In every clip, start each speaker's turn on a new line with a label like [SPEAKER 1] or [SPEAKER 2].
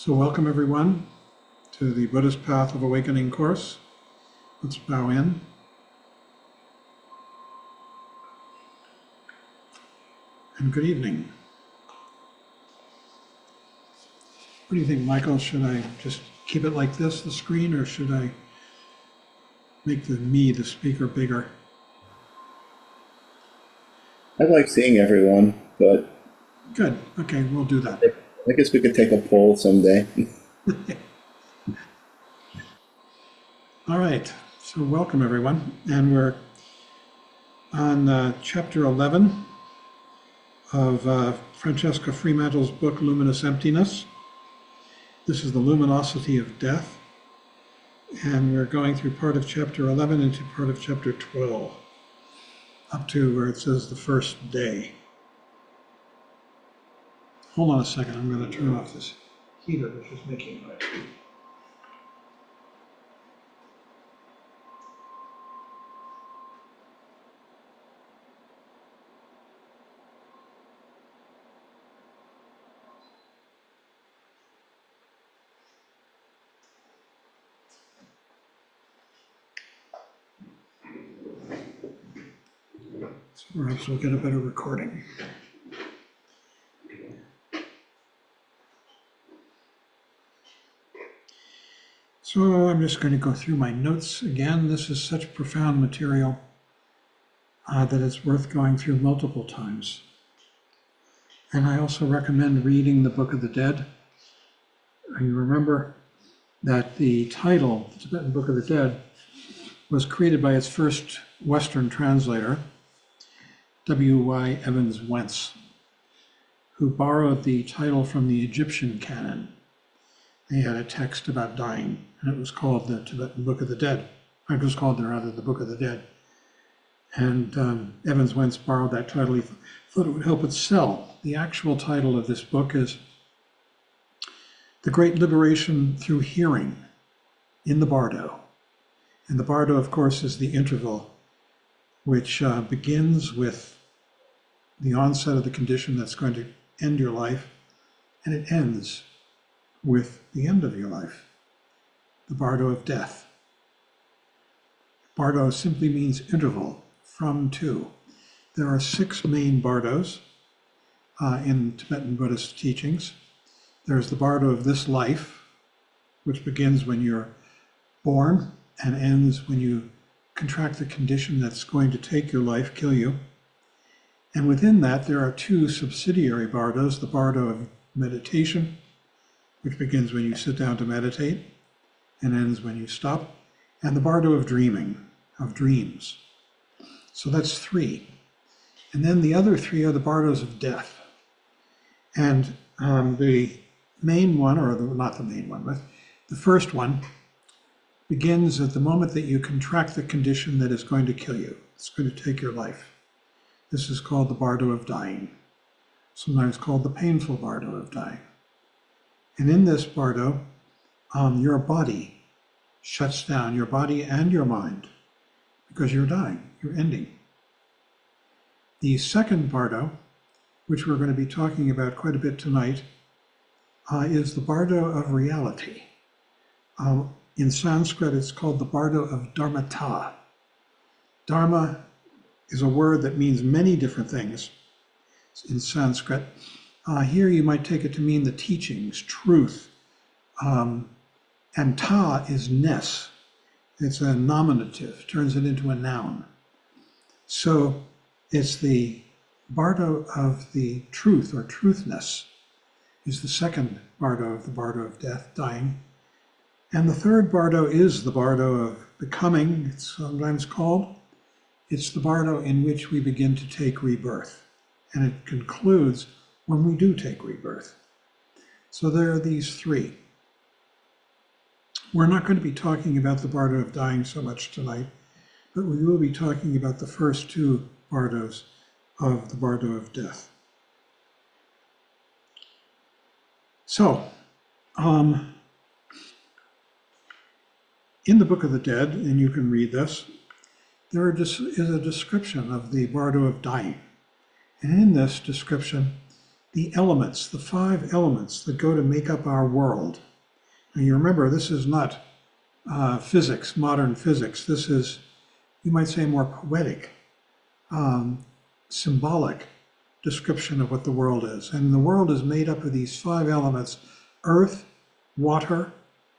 [SPEAKER 1] So welcome everyone to the Buddhist Path of Awakening course. Let's bow in. And good evening. What do you think, Michael? Should I just keep it like this, the screen, or should I make the speaker, bigger?
[SPEAKER 2] I like seeing everyone, but
[SPEAKER 1] Good. Okay, we'll do that.
[SPEAKER 2] I guess we could take a poll someday.
[SPEAKER 1] All right. So welcome everyone. And we're on chapter 11 of Francesca Fremantle's book, Luminous Emptiness. This is the luminosity of death. And we're going through part of chapter 11 into part of chapter 12, up to where it says the first day. Hold on a second, I'm going to turn off this heater, which is making noise. So perhaps we'll get a better recording. So I'm just going to go through my notes again. This is such profound material that it's worth going through multiple times. And I also recommend reading the Book of the Dead. You remember that the title, the Tibetan Book of the Dead, was created by its first Western translator, W.Y. Evans Wentz, who borrowed the title from the Egyptian canon. They had a text about dying, and it was called the Tibetan Book of the Dead. It was called, rather, the Book of the Dead. And Evans Wentz borrowed that title. He thought it would help it sell. The actual title of this book is The Great Liberation Through Hearing in the Bardo. And the Bardo, of course, is the interval, which begins with the onset of the condition that's going to end your life, and it ends with the end of your life, the Bardo of death. Bardo simply means interval, from to. There are 6 main bardos in Tibetan Buddhist teachings. There's the Bardo of this life, which begins when you're born and ends when you contract the condition that's going to take your life, kill you. And within that, there are 2 subsidiary bardos, the Bardo of meditation, which begins when you sit down to meditate and ends when you stop, and the Bardo of dreaming, of dreams. So that's 3. And then the other 3 are the Bardos of death. And the main one, or not the main one, but the first one begins at the moment that you contract the condition that is going to kill you. It's going to take your life. This is called the Bardo of dying, sometimes called the painful Bardo of dying. And in this Bardo, your body shuts down, your body and your mind, because you're dying, you're ending. The second Bardo, which we're going to be talking about quite a bit tonight, is the Bardo of reality. In Sanskrit, it's called the Bardo of Dharmata. Dharma is a word that means many different things in Sanskrit. Here you might take it to mean the teachings, truth. And ta is ness. It's a nominative, turns it into a noun. So it's the Bardo of the truth, or truthness, is the second Bardo of the Bardo of death, dying. And the third Bardo is the Bardo of becoming, it's sometimes called. It's the Bardo in which we begin to take rebirth. And it concludes when we do take rebirth. So there are these 3. We're not going to be talking about the Bardo of dying so much tonight, but we will be talking about the first 2 Bardos of the Bardo of death. So, in the Book of the Dead, and you can read this, there is a description of the Bardo of dying. And in this description, the elements, the 5 elements that go to make up our world. Now you remember, this is not physics, modern physics. This is, you might say, more poetic, symbolic description of what the world is. And the world is made up of these 5 elements: earth, water,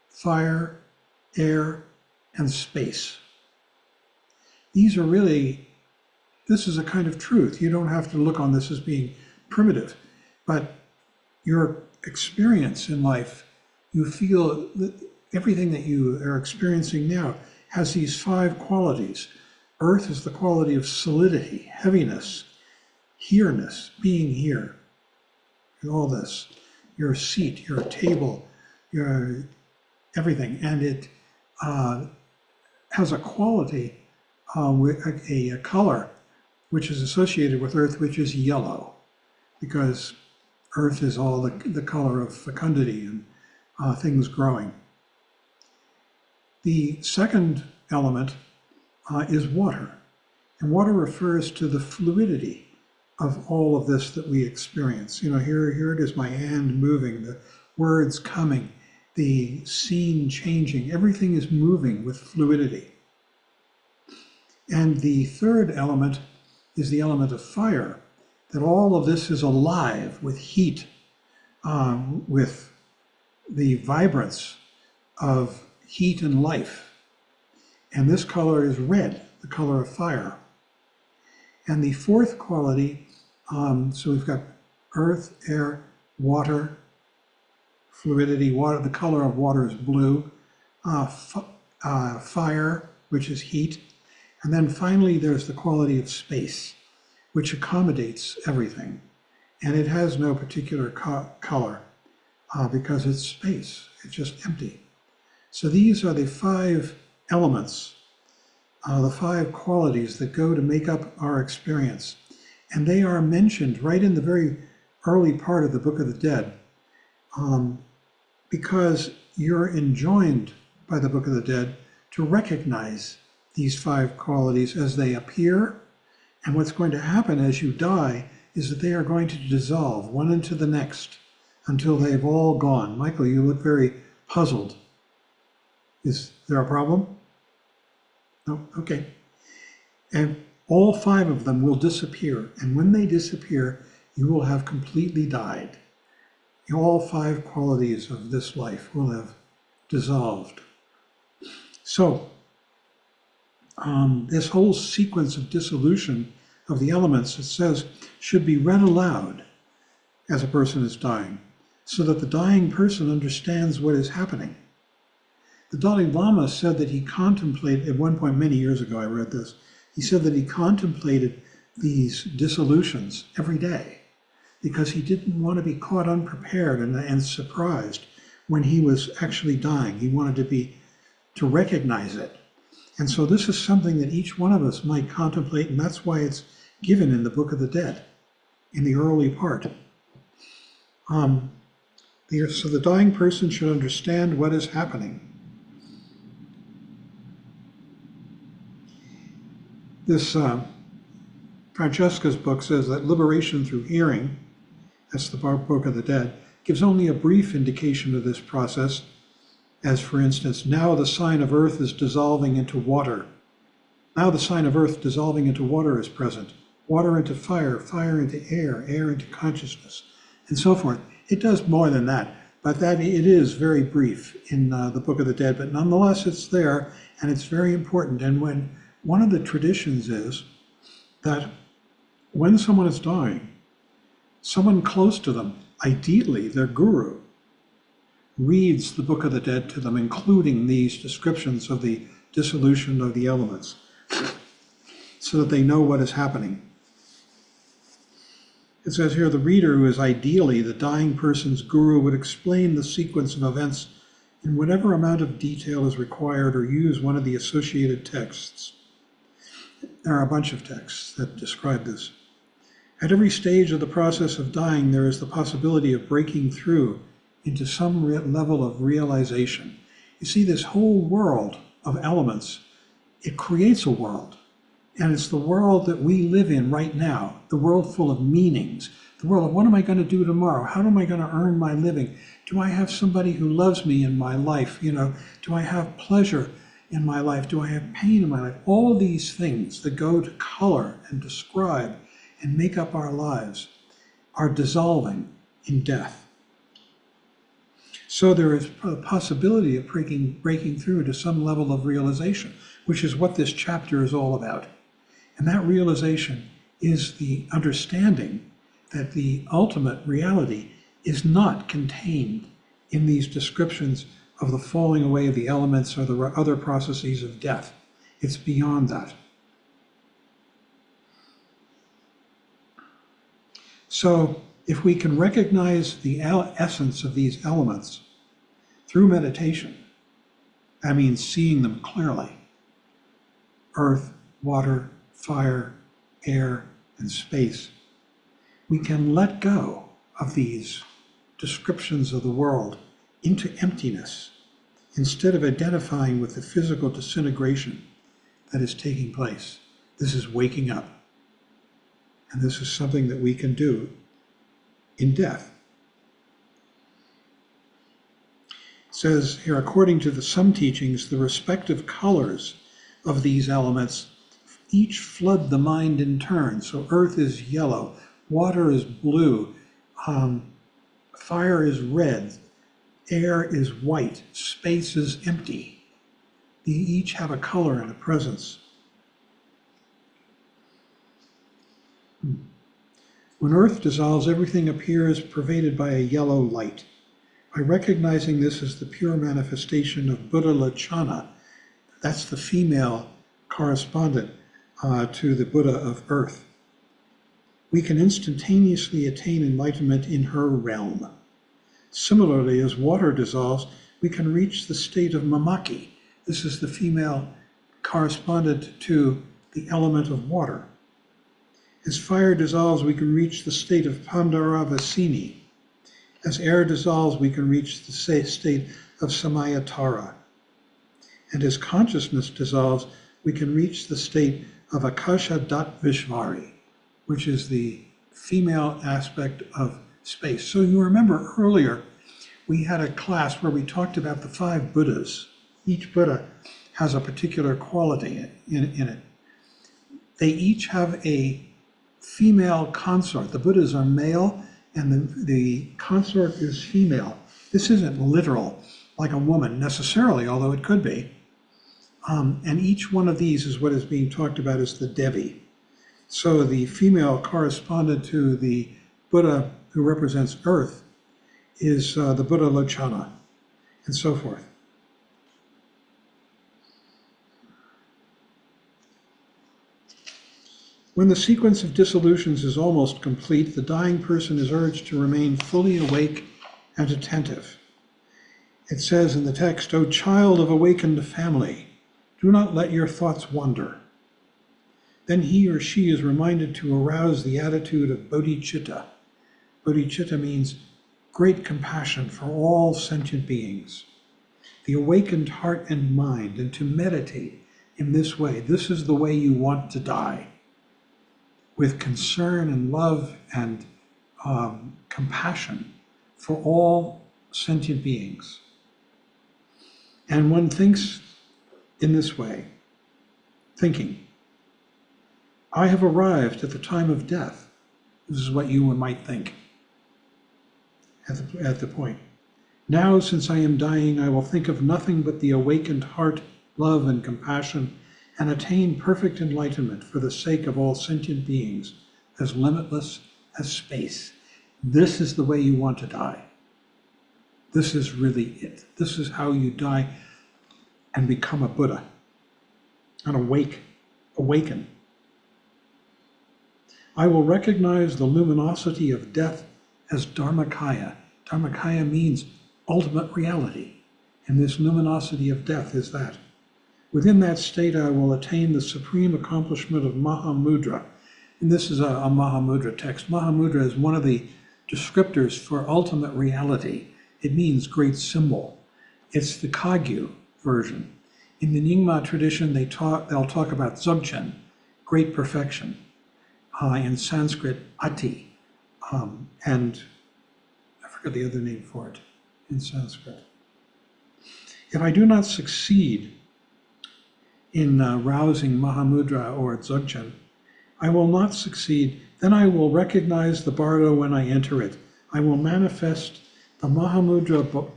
[SPEAKER 1] fire, air, and space. These are really, this is a kind of truth. You don't have to look on this as being primitive, but your experience in life, you feel that everything that you are experiencing now has these 5 qualities. Earth is the quality of solidity, heaviness, here-ness, being here, and all this. Your seat, your table, your everything. And it has a quality, a color, which is associated with earth, which is yellow, because earth is all the color of fecundity and things growing. The second element is water. And water refers to the fluidity of all of this that we experience. You know, here it is, my hand moving, the words coming, the scene changing. Everything is moving with fluidity. And the third element is the element of fire, that all of this is alive with heat, with the vibrance of heat and life. And this color is red, the color of fire. And the fourth quality, so we've got earth, air, water, fluidity. Water, the color of water is blue. Fire, which is heat. And then finally, there's the quality of space, which accommodates everything. And it has no particular color because it's space. It's just empty. So these are the 5 elements, the 5 qualities that go to make up our experience. And they are mentioned right in the very early part of the Book of the Dead, because you're enjoined by the Book of the Dead to recognize these 5 qualities as they appear. And what's going to happen as you die is that they are going to dissolve one into the next until they've all gone. Michael, you look very puzzled. Is there a problem? No? Okay. And all 5 of them will disappear. And when they disappear, you will have completely died. All 5 qualities of this life will have dissolved. So, this whole sequence of dissolution of the elements, it says, should be read aloud as a person is dying, so that the dying person understands what is happening. The Dalai Lama said that he contemplated, at one point many years ago I read this, he said that he contemplated these dissolutions every day because he didn't want to be caught unprepared and surprised when he was actually dying. He wanted to recognize it. And so this is something that each one of us might contemplate, and that's why it's given in the Book of the Dead, in the early part. So the dying person should understand what is happening. This Francesca's book says that liberation through hearing, that's the Book of the Dead, gives only a brief indication of this process, as for instance, now the sign of earth is dissolving into water. Now the sign of earth dissolving into water is present. Water into fire, fire into air, air into consciousness, and so forth. It does more than that, but that it is very brief in the Book of the Dead, but nonetheless it's there, and it's very important. And when one of the traditions is that when someone is dying, someone close to them, ideally their guru, reads the Book of the Dead to them, including these descriptions of the dissolution of the elements, so that they know what is happening. It says here, the reader, who is ideally the dying person's guru, would explain the sequence of events in whatever amount of detail is required, or use one of the associated texts. There are a bunch of texts that describe this. At every stage of the process of dying, there is the possibility of breaking through into some level of realization. You see, this whole world of elements, it creates a world. And it's the world that we live in right now, the world full of meanings, the world of what am I going to do tomorrow? How am I going to earn my living? Do I have somebody who loves me in my life? Do I have pleasure in my life? Do I have pain in my life? All these things that go to color and describe and make up our lives are dissolving in death. So there is a possibility of breaking through to some level of realization, which is what this chapter is all about. And that realization is the understanding that the ultimate reality is not contained in these descriptions of the falling away of the elements or the other processes of death. It's beyond that. So if we can recognize the essence of these elements through meditation, that means seeing them clearly: earth, water, fire, air, and space. We can let go of these descriptions of the world into emptiness instead of identifying with the physical disintegration that is taking place. This is waking up. And this is something that we can do in death. It says here, according to some teachings, the respective colors of these elements each flood the mind in turn. So earth is yellow, water is blue, fire is red, air is white, space is empty. They each have a color and a presence. When earth dissolves, everything appears pervaded by a yellow light. By recognizing this as the pure manifestation of Buddha Lachana, that's the female correspondent to the Buddha of earth, we can instantaneously attain enlightenment in her realm. Similarly, as water dissolves, we can reach the state of Mamaki. This is the female correspondent to the element of water. As fire dissolves, we can reach the state of Pandaravasini. As air dissolves, we can reach the state of Samayatara. And as consciousness dissolves, we can reach the state of Akasha Vishvari, which is the female aspect of space. So you remember earlier, we had a class where we talked about the 5 Buddhas. Each Buddha has a particular quality in it. They each have a female consort. The Buddhas are male and the consort is female. This isn't literal, like a woman necessarily, although it could be. And each one of these is what is being talked about as the Devi. So the female correspondent to the Buddha who represents earth is the Buddha Lochana, and so forth. When the sequence of dissolutions is almost complete, the dying person is urged to remain fully awake and attentive. It says in the text, "O child of awakened family, do not let your thoughts wander." Then he or she is reminded to arouse the attitude of bodhicitta. Bodhicitta means great compassion for all sentient beings, the awakened heart and mind, and to meditate in this way. This is the way you want to die, with concern and love and compassion for all sentient beings. And one thinks in this way, thinking, I have arrived at the time of death. This is what you might think at the point. Now, since I am dying, I will think of nothing but the awakened heart, love, and compassion, and attain perfect enlightenment for the sake of all sentient beings, as limitless as space. This is the way you want to die. This is really it. This is how you die and become a Buddha, and awaken. I will recognize the luminosity of death as Dharmakaya. Dharmakaya means ultimate reality, and this luminosity of death is that. Within that state, I will attain the supreme accomplishment of Mahamudra. And this is a Mahamudra text. Mahamudra is one of the descriptors for ultimate reality. It means great symbol. It's the Kagyu version. In the Nyingma tradition, they'll talk about Dzogchen, great perfection. In Sanskrit, Ati, And I forget the other name for it in Sanskrit. If I do not succeed in rousing Mahamudra or Dzogchen, I will not succeed. Then I will recognize the bardo when I enter it. I will manifest the Mahamudra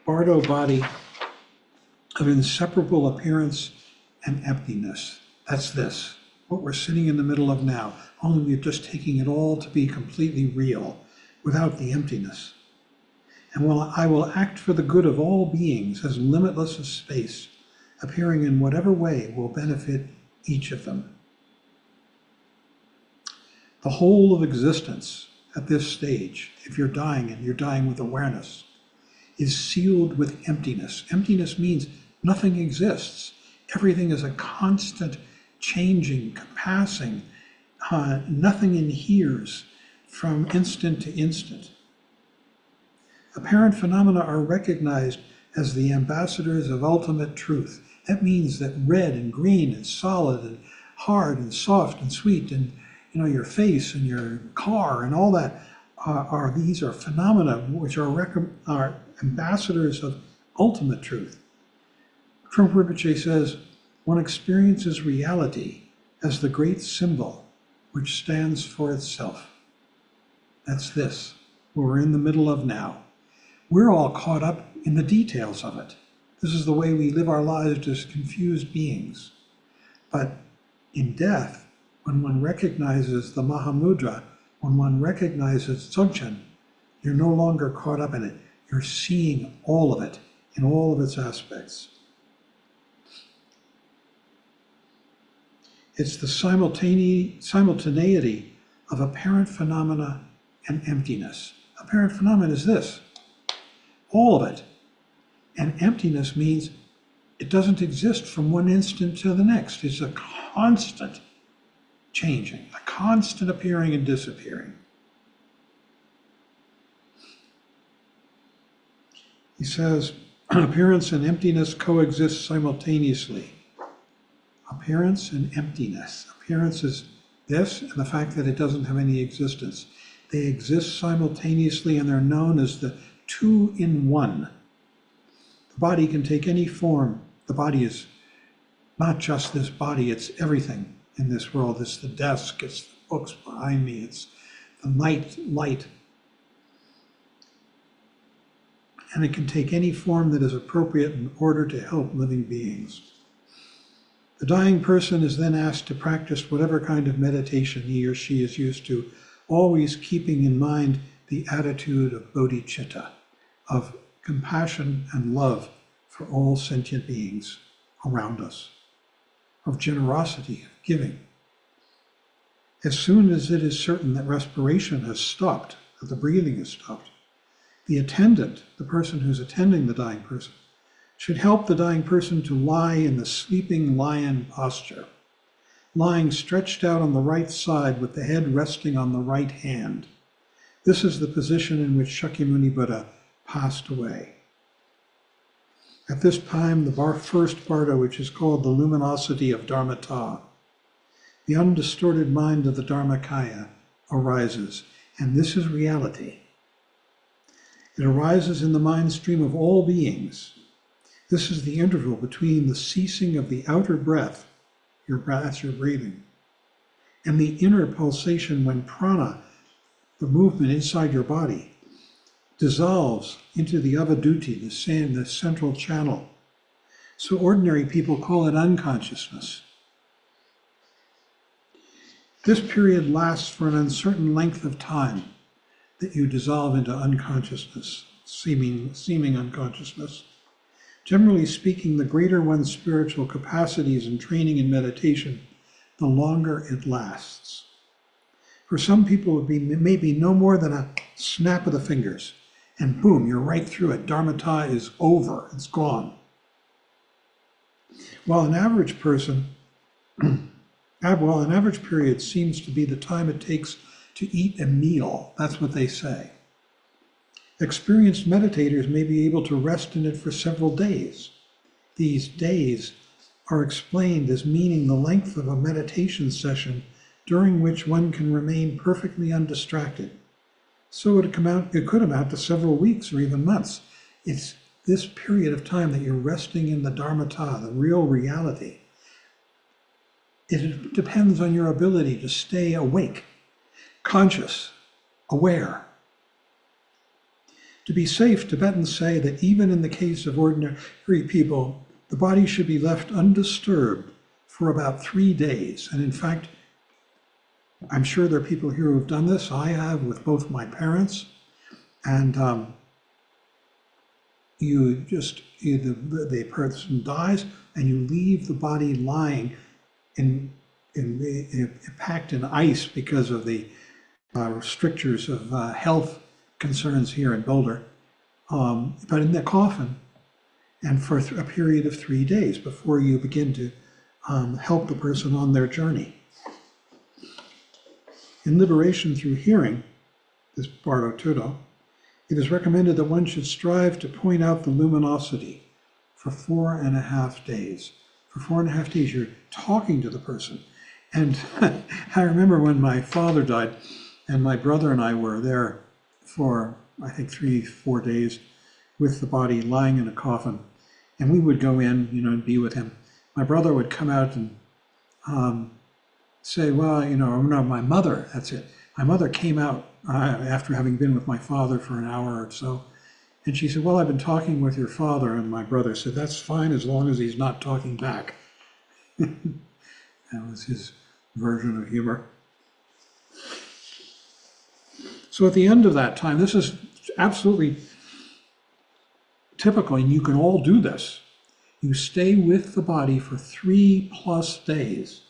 [SPEAKER 1] bardo body of inseparable appearance and emptiness. That's this, what we're sitting in the middle of now, only we're just taking it all to be completely real, without the emptiness. And I will act for the good of all beings as limitless as space, appearing in whatever way will benefit each of them. The whole of existence at this stage, if you're dying and you're dying with awareness, is sealed with emptiness. Emptiness means nothing exists. Everything is a constant changing, passing. Nothing inheres from instant to instant. Apparent phenomena are recognized as the ambassadors of ultimate truth. That means that red and green and solid and hard and soft and sweet and your face and your car and all that these are phenomena which are ambassadors of ultimate truth. Rinpoche says, one experiences reality as the great symbol which stands for itself. That's this, what we're in the middle of now. We're all caught up in the details of it. This is the way we live our lives as confused beings. But in death, when one recognizes the Mahamudra, when one recognizes Dzogchen, you're no longer caught up in it. You're seeing all of it in all of its aspects. It's the simultaneity of apparent phenomena and emptiness. Apparent phenomena is this, all of it. And emptiness means it doesn't exist from one instant to the next. It's a constant changing, a constant appearing and disappearing. He says, appearance and emptiness coexist simultaneously. Appearance and emptiness. Appearance is this and the fact that it doesn't have any existence. They exist simultaneously and they're known as the two-in-one. The body can take any form. The body is not just this body, it's everything in this world. It's the desk, it's the books behind me, it's the night light. And it can take any form that is appropriate in order to help living beings. The dying person is then asked to practice whatever kind of meditation he or she is used to, always keeping in mind the attitude of bodhicitta, of compassion and love for all sentient beings around us, of generosity, of giving. As soon as it is certain that respiration has stopped, that the breathing has stopped, the attendant, the person who's attending the dying person, should help the dying person to lie in the sleeping lion posture, lying stretched out on the right side with the head resting on the right hand. This is the position in which Shakyamuni Buddha passed away. At this time, the first bardo, which is called the luminosity of Dharmata, the undistorted mind of the Dharmakaya, arises, and this is reality. It arises in the mind stream of all beings. This is the interval between the ceasing of the outer breath, that's your breathing, and the inner pulsation when prana, the movement inside your body, dissolves into the avaduti, the central channel. So ordinary people call it unconsciousness. This period lasts for an uncertain length of time that you dissolve into unconsciousness, seeming unconsciousness. Generally speaking, the greater one's spiritual capacities and training in meditation, the longer it lasts. For some people, it would be maybe no more than a snap of the fingers, and boom, you're right through it. Dharmata is over, it's gone. While an average period seems to be the time it takes to eat a meal, that's what they say. Experienced meditators may be able to rest in it for several days. These days are explained as meaning the length of a meditation session during which one can remain perfectly undistracted, So it could amount to several weeks or even months. It's this period of time that you're resting in the dharmata, the real reality. It depends on your ability to stay awake, conscious, aware. To be safe, Tibetans say that even in the case of ordinary people, the body should be left undisturbed for about 3 days. And in fact, I'm sure there are people here who have done this. I have with both my parents. And the person dies and you leave the body lying packed in ice because of the strictures of health concerns here in Boulder, but in the coffin, and for a period of 3 days before you begin to help the person on their journey. In Liberation Through Hearing, this Bardo Tudo, it is recommended that one should strive to point out the luminosity for 4.5 days. For 4.5 days, you're talking to the person. And I remember when my father died, and my brother and I were there for, I think, 3-4 days with the body lying in a coffin. And we would go in, and be with him. My brother would come out and say, well, no, my mother, that's it. My mother came out after having been with my father for an hour or so. And she said, well, I've been talking with your father. And my brother said, that's fine as long as he's not talking back. That was his version of humor. So at the end of that time, this is absolutely typical, and you can all do this. You stay with the body for 3+ days.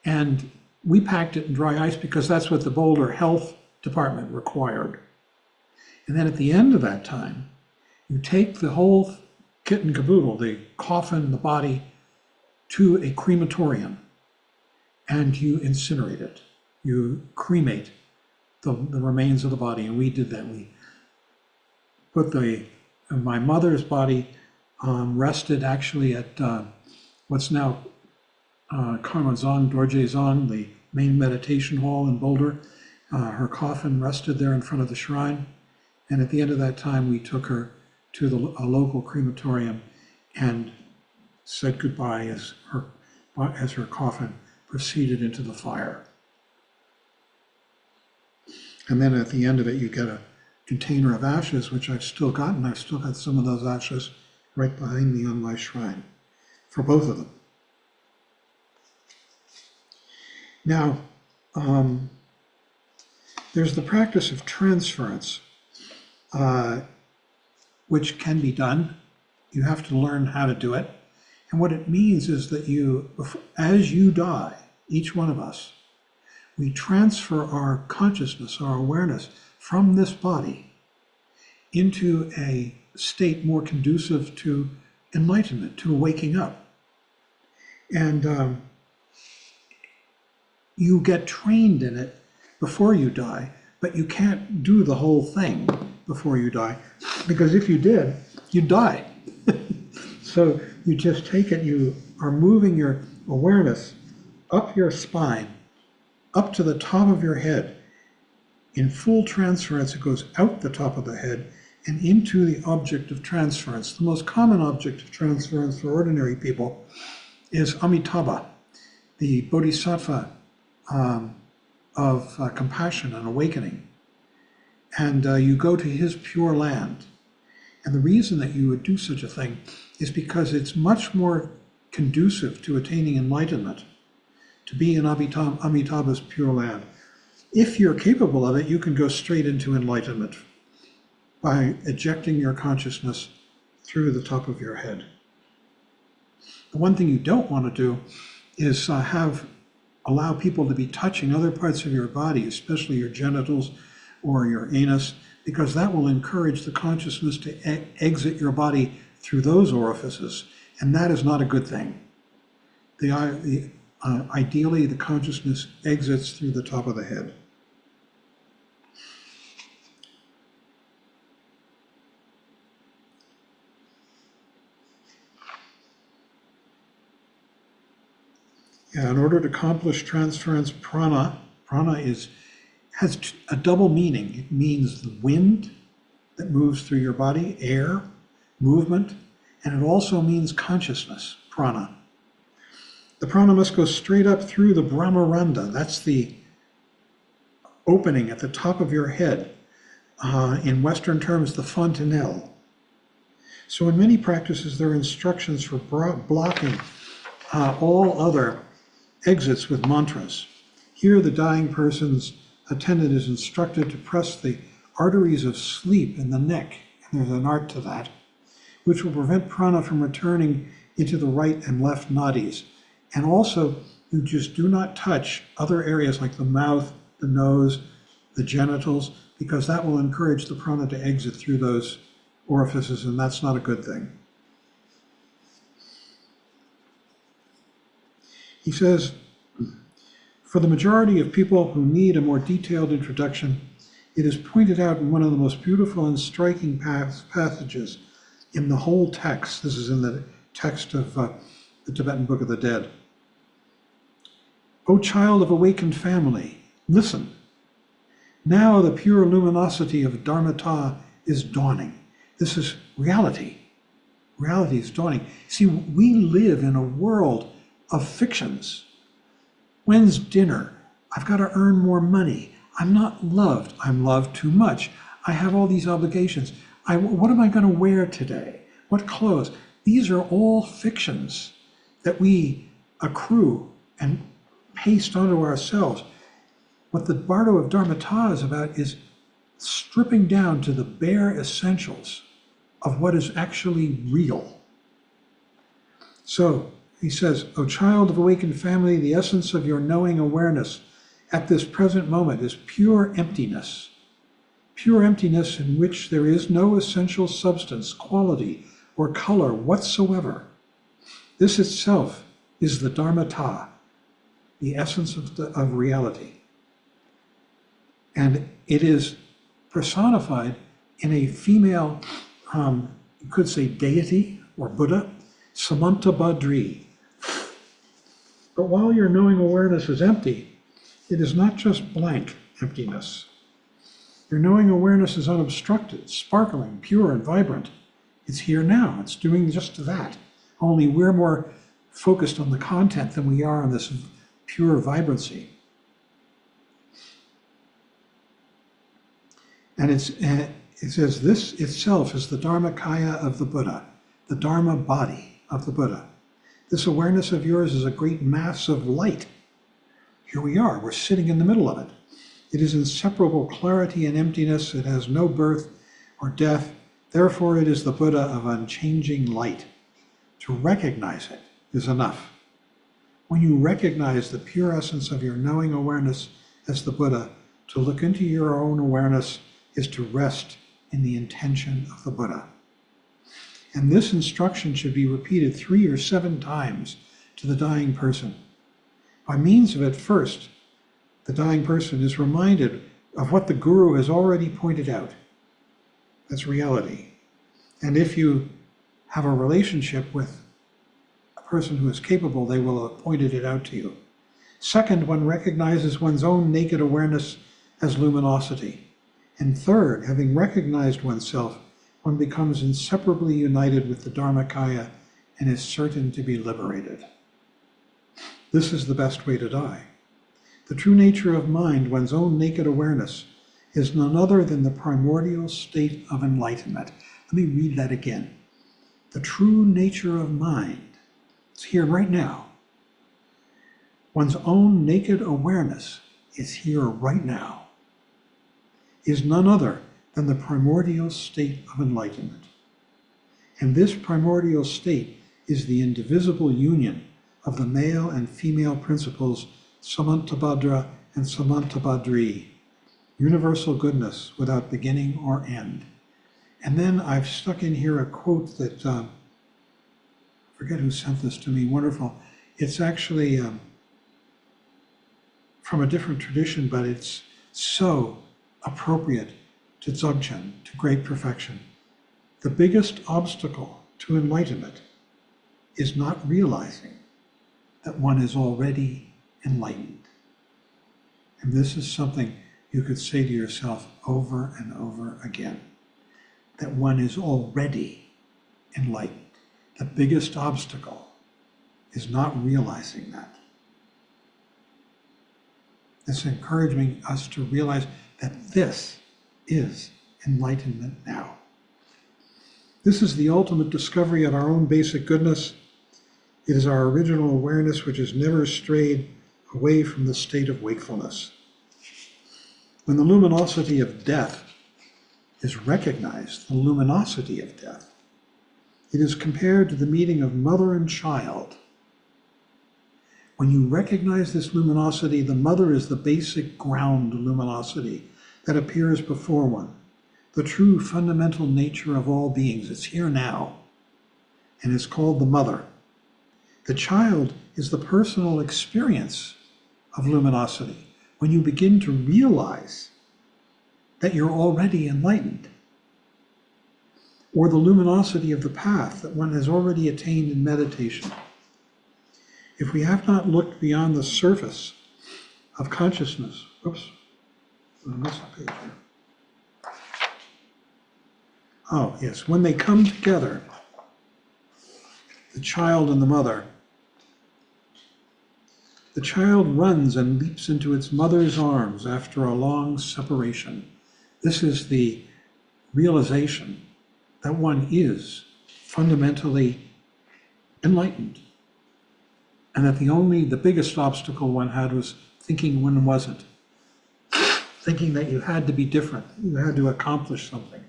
[SPEAKER 1] And we packed it in dry ice because that's what the Boulder Health Department required. And then at the end of that time, you take the whole kit and caboodle, the coffin, the body, to a crematorium, and you incinerate it. You cremate the remains of the body, and we did that. We put my mother's body rested actually at what's now Karma Zong Dorje Zong, the main meditation hall in Boulder. Her coffin rested there in front of the shrine. And at the end of that time, we took her to a local crematorium and said goodbye as her coffin proceeded into the fire. And then at the end of it, you get a container of ashes, which I've still got, and I've still got some of those ashes right behind me on my shrine for both of them. Now, there's the practice of transference, which can be done. You have to learn how to do it. And what it means is that as you die, each one of us, we transfer our consciousness, our awareness from this body into a state more conducive to enlightenment, to waking up. And you get trained in it before you die, but you can't do the whole thing before you die, because if you did, you'd die. So you just take it, you are moving your awareness up your spine, up to the top of your head. In full transference, it goes out the top of the head and into the object of transference. The most common object of transference for ordinary people is Amitabha, the bodhisattva of compassion and awakening. And you go to his pure land. And the reason that you would do such a thing is because it's much more conducive to attaining enlightenment to be in Amitabha's pure land. If you're capable of it, you can go straight into enlightenment by ejecting your consciousness through the top of your head. The one thing you don't want to do is allow people to be touching other parts of your body, especially your genitals or your anus, because that will encourage the consciousness to exit your body through those orifices, and that is not a good thing. Ideally, the consciousness exits through the top of the head. Yeah, in order to accomplish transference, prana is has a double meaning. It means the wind that moves through your body, air, movement, and it also means consciousness, prana. The prana must go straight up through the Brahmaranda. That's the opening at the top of your head. In Western terms, the fontanelle. So in many practices, there are instructions for blocking all other exits with mantras. Here, the dying person's attendant is instructed to press the arteries of sleep in the neck, and there's an art to that, which will prevent prana from returning into the right and left nadis. And also, you just do not touch other areas like the mouth, the nose, the genitals, because that will encourage the prana to exit through those orifices, and that's not a good thing. He says, for the majority of people who need a more detailed introduction, it is pointed out in one of the most beautiful and striking passages in the whole text. This is in the text of the Tibetan Book of the Dead. O child of awakened family, listen. Now the pure luminosity of Dharmata is dawning. This is reality. Reality is dawning. See, we live in a world of fictions. When's dinner? I've got to earn more money. I'm not loved. I'm loved too much. I have all these obligations. What am I going to wear today? What clothes? These are all fictions that we accrue and paste onto ourselves. What the Bardo of Dharmata is about is stripping down to the bare essentials of what is actually real. So he says, O child of awakened family, the essence of your knowing awareness at this present moment is pure emptiness. Pure emptiness in which there is no essential substance, quality, or color whatsoever. This itself is the Dharmata, the essence of reality. And it is personified in a female, you could say deity or Buddha, Samantabhadri. But while your knowing awareness is empty, it is not just blank emptiness. Your knowing awareness is unobstructed, sparkling, pure, and vibrant. It's here now. It's doing just that. Only we're more focused on the content than we are on this pure vibrancy. And it says this itself is the Dharmakaya of the Buddha, the Dharma body of the Buddha. This awareness of yours is a great mass of light. Here we are, we're sitting in the middle of it. It is inseparable clarity and emptiness. It has no birth or death. Therefore, it is the Buddha of unchanging light. To recognize it is enough. When you recognize the pure essence of your knowing awareness as the Buddha, to look into your own awareness is to rest in the intention of the Buddha. And this instruction should be repeated 3 or 7 times to the dying person. By means of it, first, the dying person is reminded of what the Guru has already pointed out. That's reality. And if you have a relationship with a person who is capable, they will have pointed it out to you. Second, one recognizes one's own naked awareness as luminosity. And third, having recognized oneself, one becomes inseparably united with the Dharmakaya and is certain to be liberated. This is the best way to die. The true nature of mind, one's own naked awareness, is none other than the primordial state of enlightenment. Let me read that again. The true nature of mind, it's here right now. One's own naked awareness is here right now, is none other than the primordial state of enlightenment. And this primordial state is the indivisible union of the male and female principles Samantabhadra and Samantabhadri, universal goodness without beginning or end. And then I've stuck in here a quote that, I forget who sent this to me, wonderful. It's actually from a different tradition, but it's so appropriate to Dzogchen, to great perfection. The biggest obstacle to enlightenment is not realizing that one is already enlightened. And this is something you could say to yourself over and over again that one is already enlightened. The biggest obstacle is not realizing that. It's encouraging us to realize that this is enlightenment now. This is the ultimate discovery of our own basic goodness. It is our original awareness which has never strayed away from the state of wakefulness. When the luminosity of death is recognized, the luminosity of death, it is compared to the meeting of mother and child. When you recognize this luminosity, the mother is the basic ground luminosity that appears before one, the true fundamental nature of all beings. It's here now, and it's called the mother. The child is the personal experience of luminosity, when you begin to realize that you're already enlightened, or the luminosity of the path that one has already attained in meditation. If we have not looked beyond the surface of consciousness, oops, I missed a page here. Oh, yes, when they come together, the child and the mother, the child runs and leaps into its mother's arms after a long separation. This is the realization that one is fundamentally enlightened, and that the biggest obstacle one had was thinking one wasn't, thinking that you had to be different, you had to accomplish something.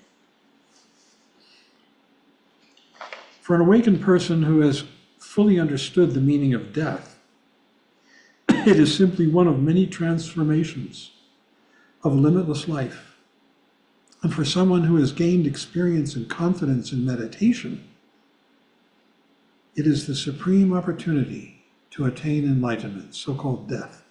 [SPEAKER 1] For an awakened person who has fully understood the meaning of death, it is simply one of many transformations of limitless life. And for someone who has gained experience and confidence in meditation, it is the supreme opportunity to attain enlightenment, so-called death.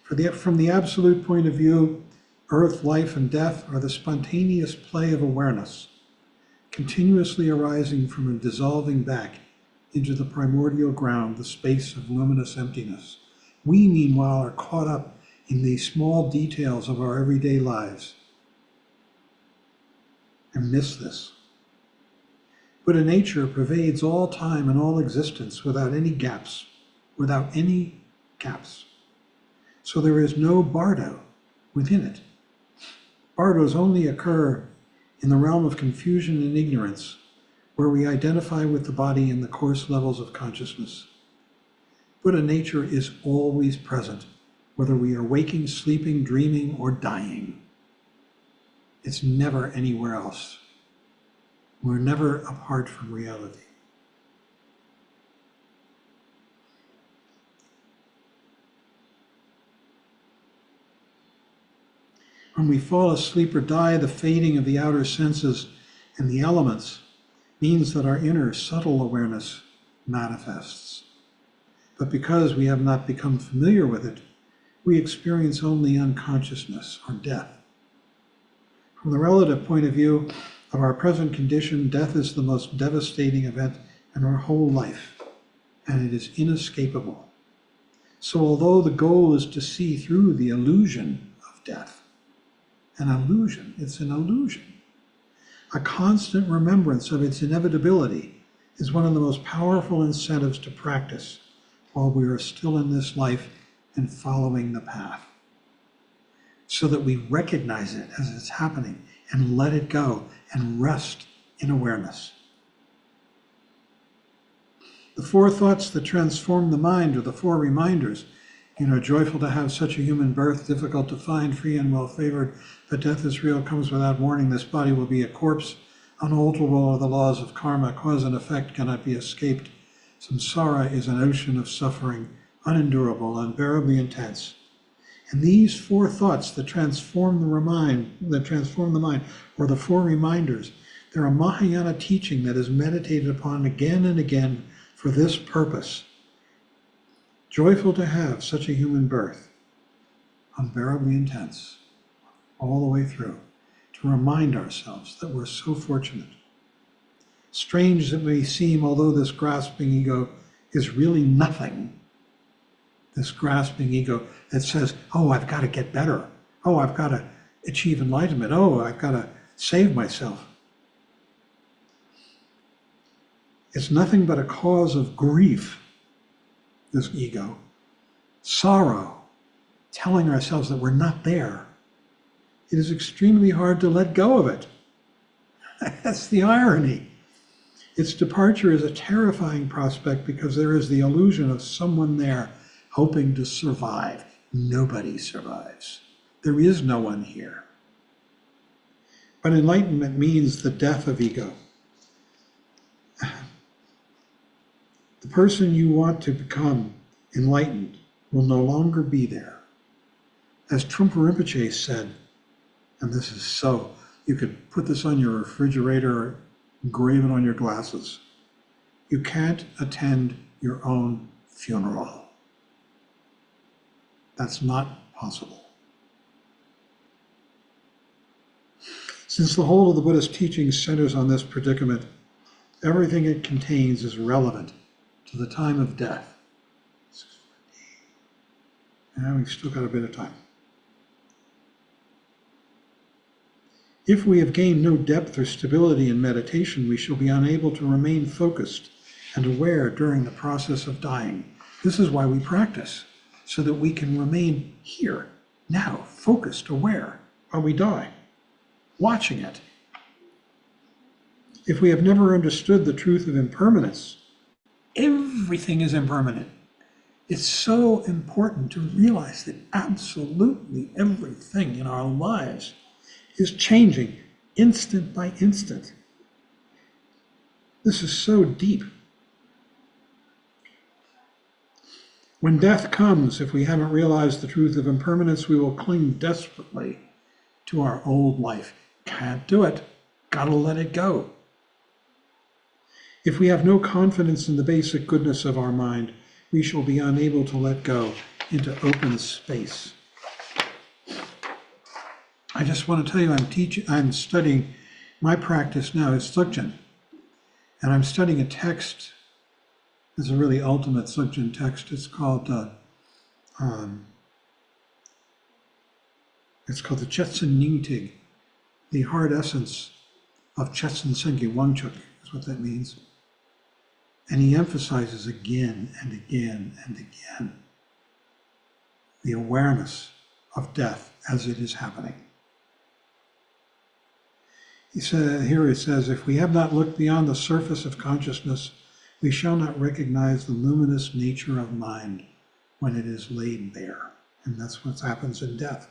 [SPEAKER 1] From the absolute point of view, earth, life, and death are the spontaneous play of awareness, continuously arising from and dissolving back into the primordial ground, the space of luminous emptiness. We, meanwhile, are caught up in the small details of our everyday lives and miss this. Buddha nature pervades all time and all existence without any gaps, So there is no bardo within it. Bardos only occur in the realm of confusion and ignorance, where we identify with the body in the coarse levels of consciousness. Buddha nature is always present, whether we are waking, sleeping, dreaming, or dying. It's never anywhere else. We're never apart from reality. When we fall asleep or die, the fading of the outer senses and the elements means that our inner subtle awareness manifests. But because we have not become familiar with it, we experience only unconsciousness or death. From the relative point of view of our present condition, death is the most devastating event in our whole life, and it is inescapable. So although the goal is to see through the illusion of death, it's an illusion. A constant remembrance of its inevitability is one of the most powerful incentives to practice while we are still in this life and following the path, so that we recognize it as it's happening and let it go and rest in awareness. The four thoughts that transform the mind are the four reminders. Joyful to have such a human birth, difficult to find, free and well-favored, but death is real, comes without warning, this body will be a corpse, unalterable are the laws of karma, cause and effect cannot be escaped. Samsara is an ocean of suffering, unendurable, unbearably intense. And these four thoughts that transform the mind, or the four reminders, they're a Mahayana teaching that is meditated upon again and again for this purpose. Joyful to have such a human birth, unbearably intense, all the way through, to remind ourselves that we're so fortunate. Strange it may seem, although this grasping ego is really nothing, this grasping ego that says, oh, I've got to get better. Oh, I've got to achieve enlightenment. Oh, I've got to save myself. It's nothing but a cause of grief, this ego. Sorrow, telling ourselves that we're not there. It is extremely hard to let go of it. That's the irony. Its departure is a terrifying prospect because there is the illusion of someone there hoping to survive. Nobody survives. There is no one here. But enlightenment means the death of ego. The person you want to become enlightened will no longer be there. As Trungpa Rinpoche said, and this is so, you could put this on your refrigerator or engrave it on your glasses. You can't attend your own funeral. That's not possible. Since the whole of the Buddhist teaching centers on this predicament, everything it contains is relevant to the time of death. And we've still got a bit of time. If we have gained no depth or stability in meditation, we shall be unable to remain focused and aware during the process of dying. This is why we practice, so that we can remain here, now, focused, aware, while we die, watching it. If we have never understood the truth of impermanence, everything is impermanent. It's so important to realize that absolutely everything in our lives is changing instant by instant. This is so deep. When death comes, if we haven't realized the truth of impermanence, we will cling desperately to our old life. Can't do it. Gotta let it go. If we have no confidence in the basic goodness of our mind, we shall be unable to let go into open space. I just want to tell you, I'm studying, my practice now is Dzogchen, and I'm studying a text. It's a really ultimate Dzogchen text. It's called the Chetsen Nyingtig, the hard essence of Chetsen Sengi Wangchuk, is what that means. And he emphasizes again and again and again the awareness of death as it is happening. He said, here it says, if we have not looked beyond the surface of consciousness, we shall not recognize the luminous nature of mind when it is laid bare. And that's what happens in death.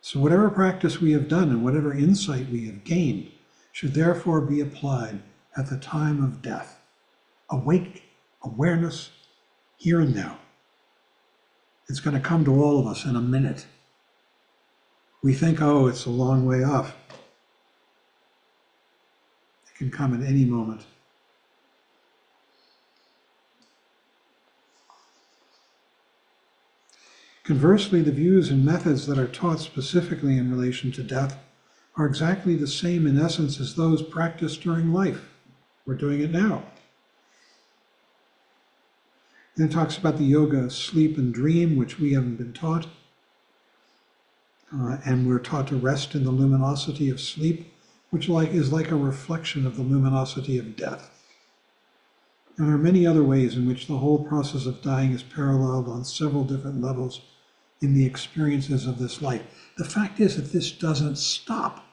[SPEAKER 1] So whatever practice we have done and whatever insight we have gained should therefore be applied at the time of death. Awake, awareness, here and now. It's going to come to all of us in a minute. We think, oh, it's a long way off. It can come at any moment. Conversely, the views and methods that are taught specifically in relation to death are exactly the same in essence as those practiced during life. We're doing it now. And it talks about the yoga of sleep and dream, which we haven't been taught. And we're taught to rest in the luminosity of sleep, which is like a reflection of the luminosity of death. And there are many other ways in which the whole process of dying is paralleled on several different levels in the experiences of this life. The fact is that this doesn't stop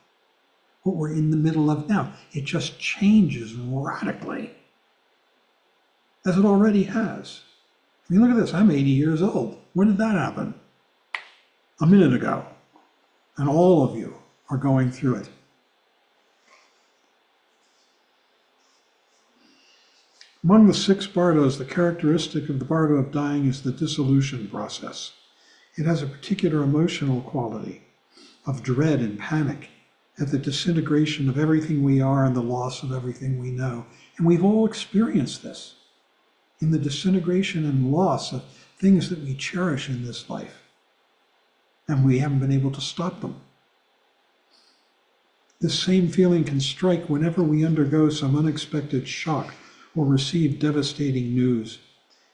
[SPEAKER 1] what we're in the middle of now. It just changes radically, as it already has. I mean, look at this. I'm 80 years old. When did that happen? A minute ago. And all of you are going through it. Among the 6 bardos, the characteristic of the bardo of dying is the dissolution process. It has a particular emotional quality of dread and panic at the disintegration of everything we are and the loss of everything we know. And we've all experienced this in the disintegration and loss of things that we cherish in this life. And we haven't been able to stop them. This same feeling can strike whenever we undergo some unexpected shock or receive devastating news.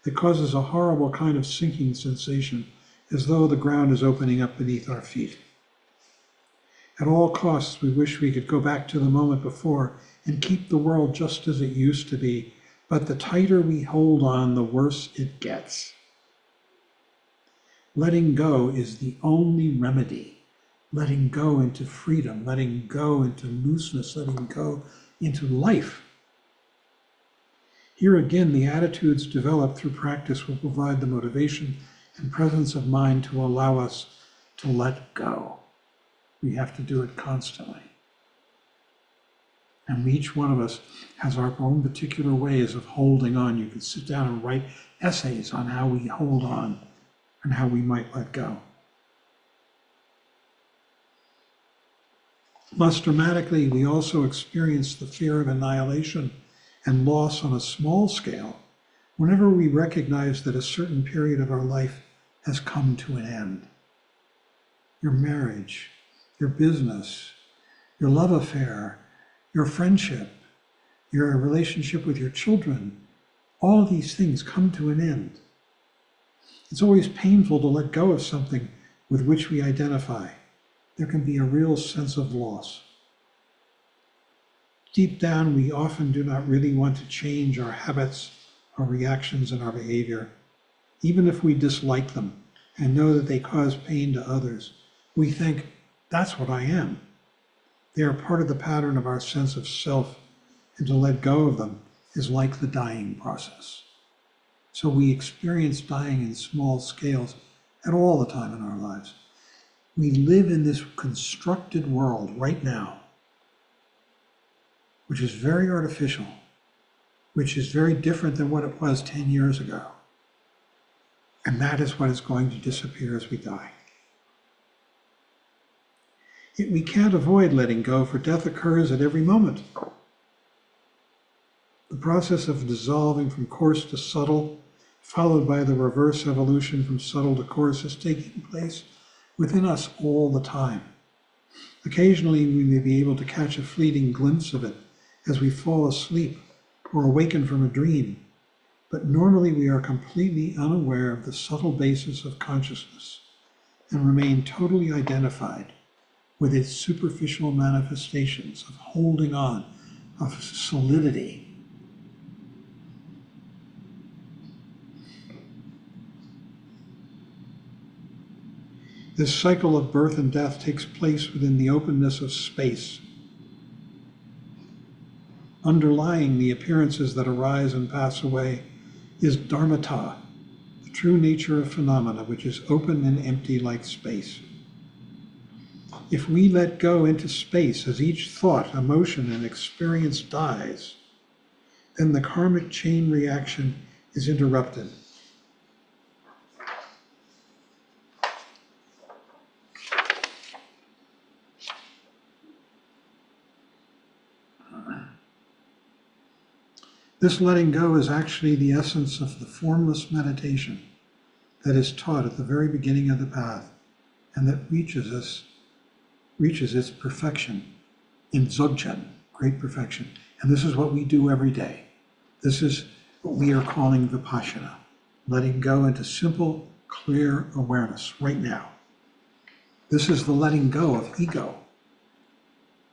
[SPEAKER 1] that causes a horrible kind of sinking sensation, as though the ground is opening up beneath our feet. At all costs, we wish we could go back to the moment before and keep the world just as it used to be, but the tighter we hold on, the worse it gets. Letting go is the only remedy. Letting go into freedom, letting go into looseness, letting go into life. Here again, the attitudes developed through practice will provide the motivation and presence of mind to allow us to let go. We have to do it constantly. And each one of us has our own particular ways of holding on. You can sit down and write essays on how we hold on and how we might let go. Less dramatically, we also experience the fear of annihilation and loss on a small scale whenever we recognize that a certain period of our life has come to an end. Your marriage, your business, your love affair, your friendship, your relationship with your children, all of these things come to an end. It's always painful to let go of something with which we identify. There can be a real sense of loss. Deep down, we often do not really want to change our habits, our reactions, and our behavior. Even if we dislike them and know that they cause pain to others, we think, that's what I am. They are part of the pattern of our sense of self, and to let go of them is like the dying process. So we experience dying in small scales at all the time in our lives. We live in this constructed world right now, which is very artificial, which is very different than what it was 10 years ago. And that is what is going to disappear as we die. Yet we can't avoid letting go, for death occurs at every moment. The process of dissolving from coarse to subtle, followed by the reverse evolution from subtle to coarse, is taking place within us all the time. Occasionally, we may be able to catch a fleeting glimpse of it as we fall asleep or awaken from a dream, but normally we are completely unaware of the subtle basis of consciousness and remain totally identified with its superficial manifestations of holding on, of solidity. This cycle of birth and death takes place within the openness of space. Underlying the appearances that arise and pass away is dharmata, the true nature of phenomena, which is open and empty like space. If we let go into space as each thought, emotion, and experience dies, then the karmic chain reaction is interrupted. This letting go is actually the essence of the formless meditation that is taught at the very beginning of the path and that reaches its perfection in Dzogchen, great perfection. And this is what we do every day. This is what we are calling Vipassana, letting go into simple, clear awareness right now. This is the letting go of ego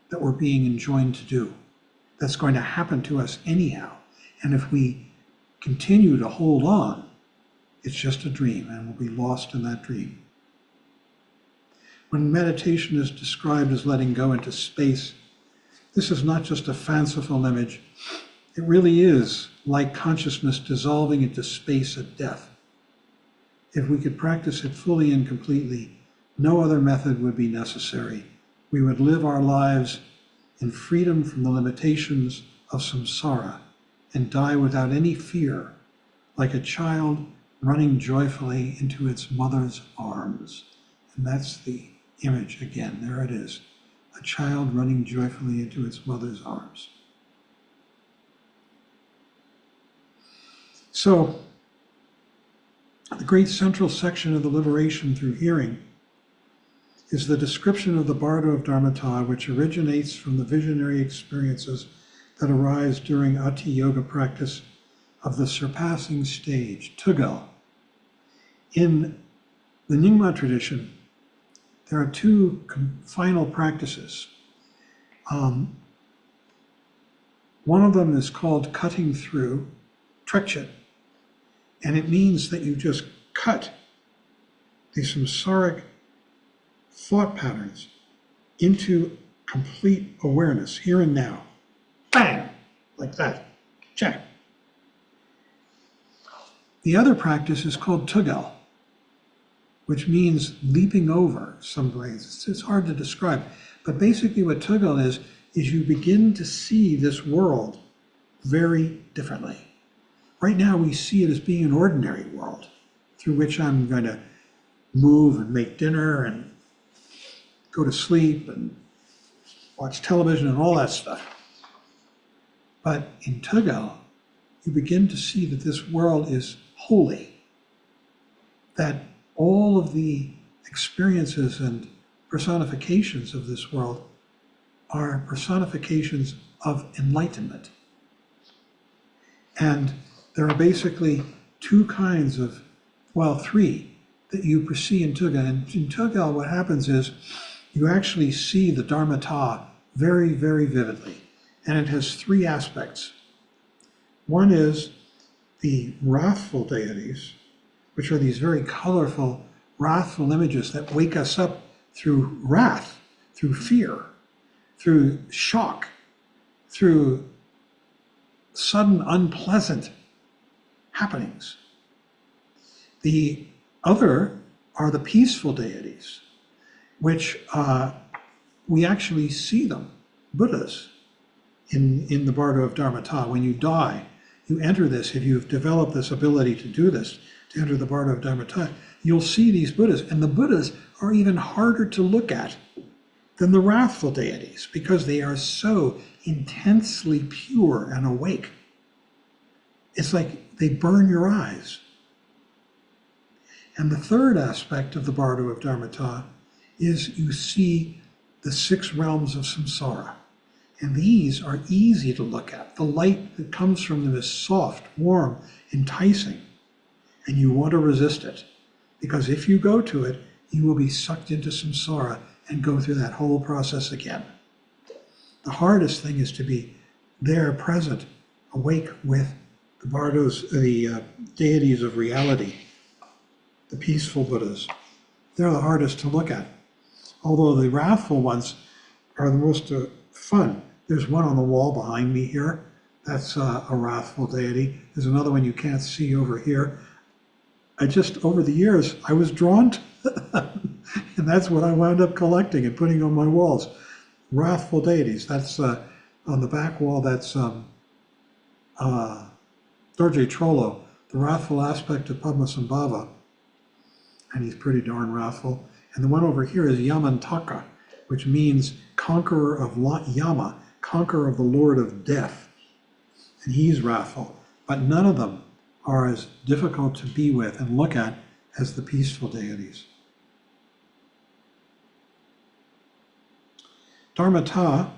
[SPEAKER 1] that we're being enjoined to do. That's going to happen to us anyhow. And if we continue to hold on, it's just a dream and we'll be lost in that dream. When meditation is described as letting go into space, this is not just a fanciful image. It really is like consciousness dissolving into space at death. If we could practice it fully and completely, no other method would be necessary. We would live our lives in freedom from the limitations of samsara and die without any fear, like a child running joyfully into its mother's arms. And that's the image again, there it is, a child running joyfully into its mother's arms. So, the great central section of the liberation through hearing is the description of the bardo of Dharmata, which originates from the visionary experiences that arise during Ati Yoga practice of the surpassing stage, Tugel. In the Nyingma tradition, there are two final practices. One of them is called cutting through, Trekchet, and it means that you just cut the samsaric thought patterns into complete awareness, here and now. Bang! Like that. Check. The other practice is called Tugel, which means leaping over some ways. It's hard to describe. But basically what Tugel is you begin to see this world very differently. Right now we see it as being an ordinary world through which I'm going to move and make dinner and go to sleep and watch television and all that stuff. But in Tugel, you begin to see that this world is holy, that all of the experiences and personifications of this world are personifications of enlightenment. And there are basically two kinds of, well, three that you perceive in Tugel. And in Tugel, what happens is you actually see the Dharmata very, very vividly. And it has three aspects. One is the wrathful deities, which are these very colorful, wrathful images that wake us up through wrath, through fear, through shock, through sudden unpleasant happenings. The other are the peaceful deities, which we actually see them, Buddhas, in the Bardo of Dharmata. When you die, you enter this, if you've developed this ability to do this, to enter the Bardo of Dharmata, you'll see these Buddhas, and the Buddhas are even harder to look at than the wrathful deities because they are so intensely pure and awake. It's like they burn your eyes. And the third aspect of the Bardo of Dharmata is you see the 6 realms of samsara. And these are easy to look at. The light that comes from them is soft, warm, enticing. And you want to resist it. Because if you go to it, you will be sucked into samsara and go through that whole process again. The hardest thing is to be there, present, awake with the bardos, the deities of reality, the peaceful Buddhas. They're the hardest to look at. Although the wrathful ones are the most fun. There's one on the wall behind me here. That's a wrathful deity. There's another one you can't see over here. Over the years, I was drawn to them. And that's what I wound up collecting and putting on my walls. Wrathful deities. That's on the back wall, that's Dorje Trollo, the wrathful aspect of Padmasambhava. And he's pretty darn wrathful. And the one over here is Yamantaka, which means conqueror of Yama, conqueror of the Lord of Death. And he's wrathful. But none of them are as difficult to be with and look at as the peaceful deities. Dharmata,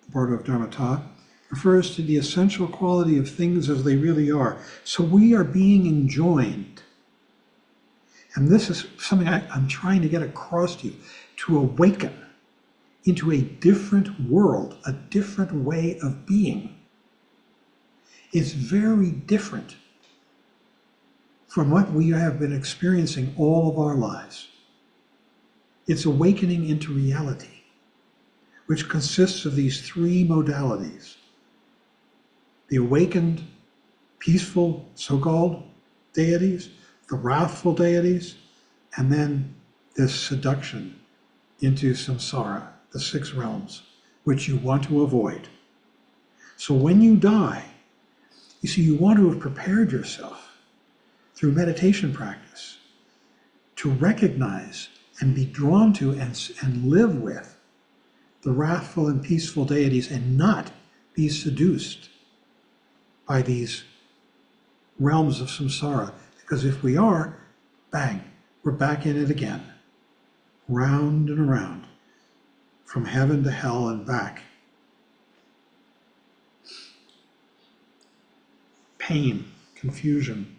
[SPEAKER 1] the Bardo of Dharmata, refers to the essential quality of things as they really are. So we are being enjoined. And this is something I'm trying to get across to you, to awaken into a different world, a different way of being. It's very different from what we have been experiencing all of our lives. It's awakening into reality, which consists of these 3 modalities. The awakened, peaceful, so-called deities, the wrathful deities, and then this seduction into samsara, the 6 realms, which you want to avoid. So when you die, you see, you want to have prepared yourself through meditation practice to recognize and be drawn to and live with the wrathful and peaceful deities and not be seduced by these realms of samsara. Because if we are, bang, we're back in it again. Round and around, from heaven to hell and back. Pain, confusion.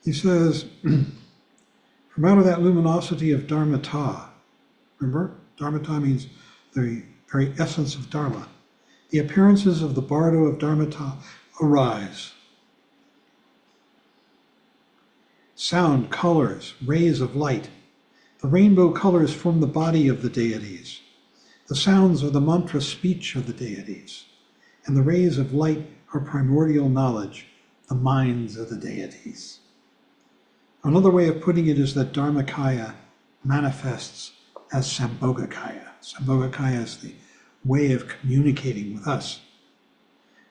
[SPEAKER 1] He says, from out of that luminosity of Dharmata, remember? Dharmata means the very essence of Dharma. The appearances of the bardo of Dharmata arise. Sound, colors, rays of light. The rainbow colors form the body of the deities. The sounds are the mantra speech of the deities. And the rays of light are primordial knowledge, the minds of the deities. Another way of putting it is that Dharmakaya manifests as Sambhogakaya. Sambhogakaya is the way of communicating with us.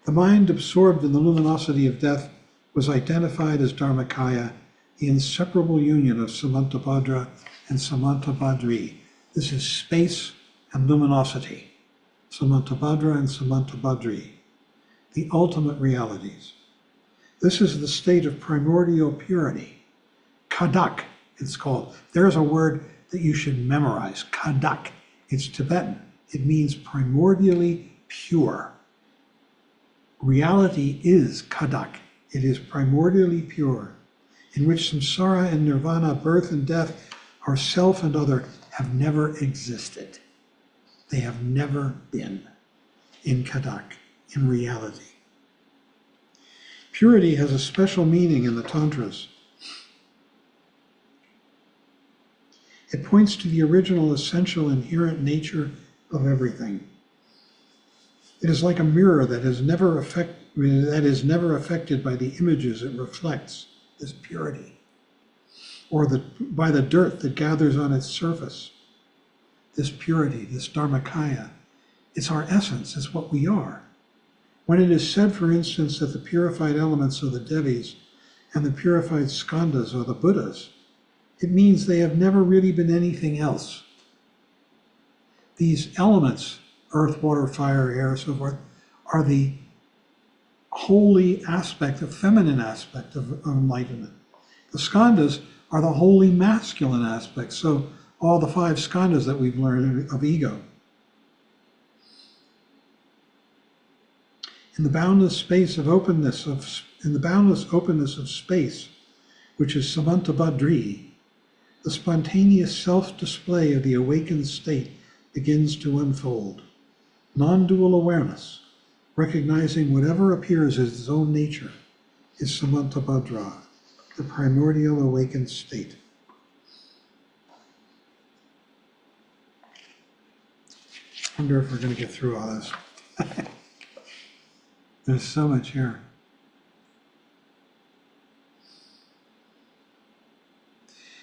[SPEAKER 1] The mind absorbed in the luminosity of death was identified as Dharmakaya, the inseparable union of Samantabhadra and Samantabhadri. This is space and luminosity. Samantabhadra and Samantabhadri, the ultimate realities. This is the state of primordial purity. Kadak, it's called. There's a word that you should memorize. Kadak. It's Tibetan. It means primordially pure. Reality is Kadak. It is primordially pure, in which samsara and nirvana, birth and death, our self and other, have never existed. They have never been in Kadak, in reality. Purity has a special meaning in the Tantras. It points to the original, essential, inherent nature of everything. It is like a mirror that is never affected by the images it reflects, this purity, or by the dirt that gathers on its surface. This purity, this Dharmakaya, it's our essence, it's what we are. When it is said, for instance, that the purified elements are the Devis and the purified skandhas are the Buddhas, it means they have never really been anything else. These elements, earth, water, fire, air, so forth, are the holy aspect, the feminine aspect of enlightenment. The skandhas are the holy masculine aspect. So all the 5 skandhas that we've learned of ego. In the boundless openness of space, which is Samantabhadri, the spontaneous self-display of the awakened state begins to unfold. Non-dual awareness, recognizing whatever appears as its own nature, is Samantabhadra, the primordial awakened state. I wonder if we're going to get through all this. There's so much here.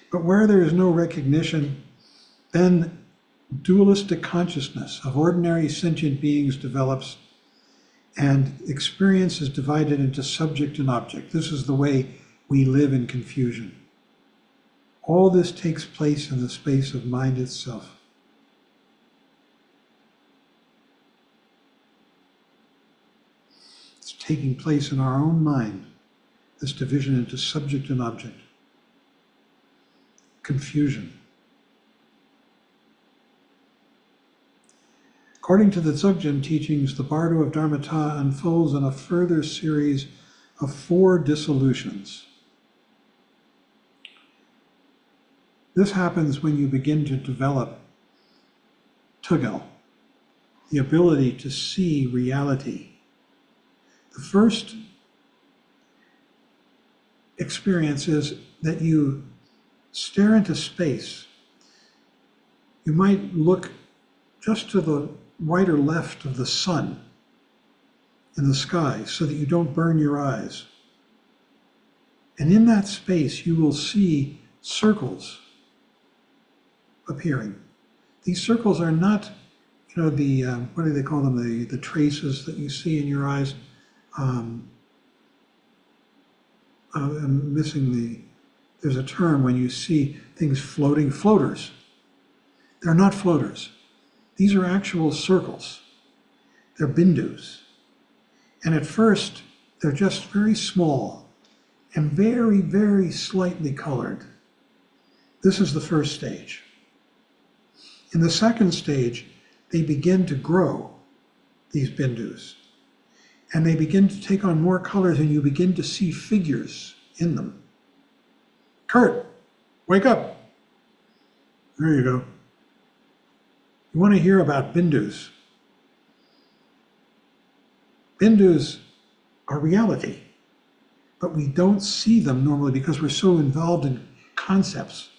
[SPEAKER 1] But where there is no recognition, then dualistic consciousness of ordinary sentient beings develops, and experience is divided into subject and object. This is the way we live in confusion. All this takes place in the space of mind itself. It's taking place in our own mind, this division into subject and object. Confusion. According to the Dzogchen teachings, the bardo of Dharmata unfolds in a further series of 4 dissolutions. This happens when you begin to develop tugel, the ability to see reality. The first experience is that you stare into space. You might look just to the right or left of the sun in the sky so that you don't burn your eyes. And in that space, you will see circles appearing. These circles are not, what do they call them? The traces that you see in your eyes. I'm missing there's a term when you see things floating, floaters. They're not floaters. These are actual circles. They're bindus. And at first, they're just very small. and very, very slightly colored. This is the first stage. In the second stage, they begin to grow, these bindus, and they begin to take on more colors, and you begin to see figures in them. Kurt, wake up. There you go. You want to hear about bindus. Bindus are reality, but we don't see them normally because we're so involved in concepts.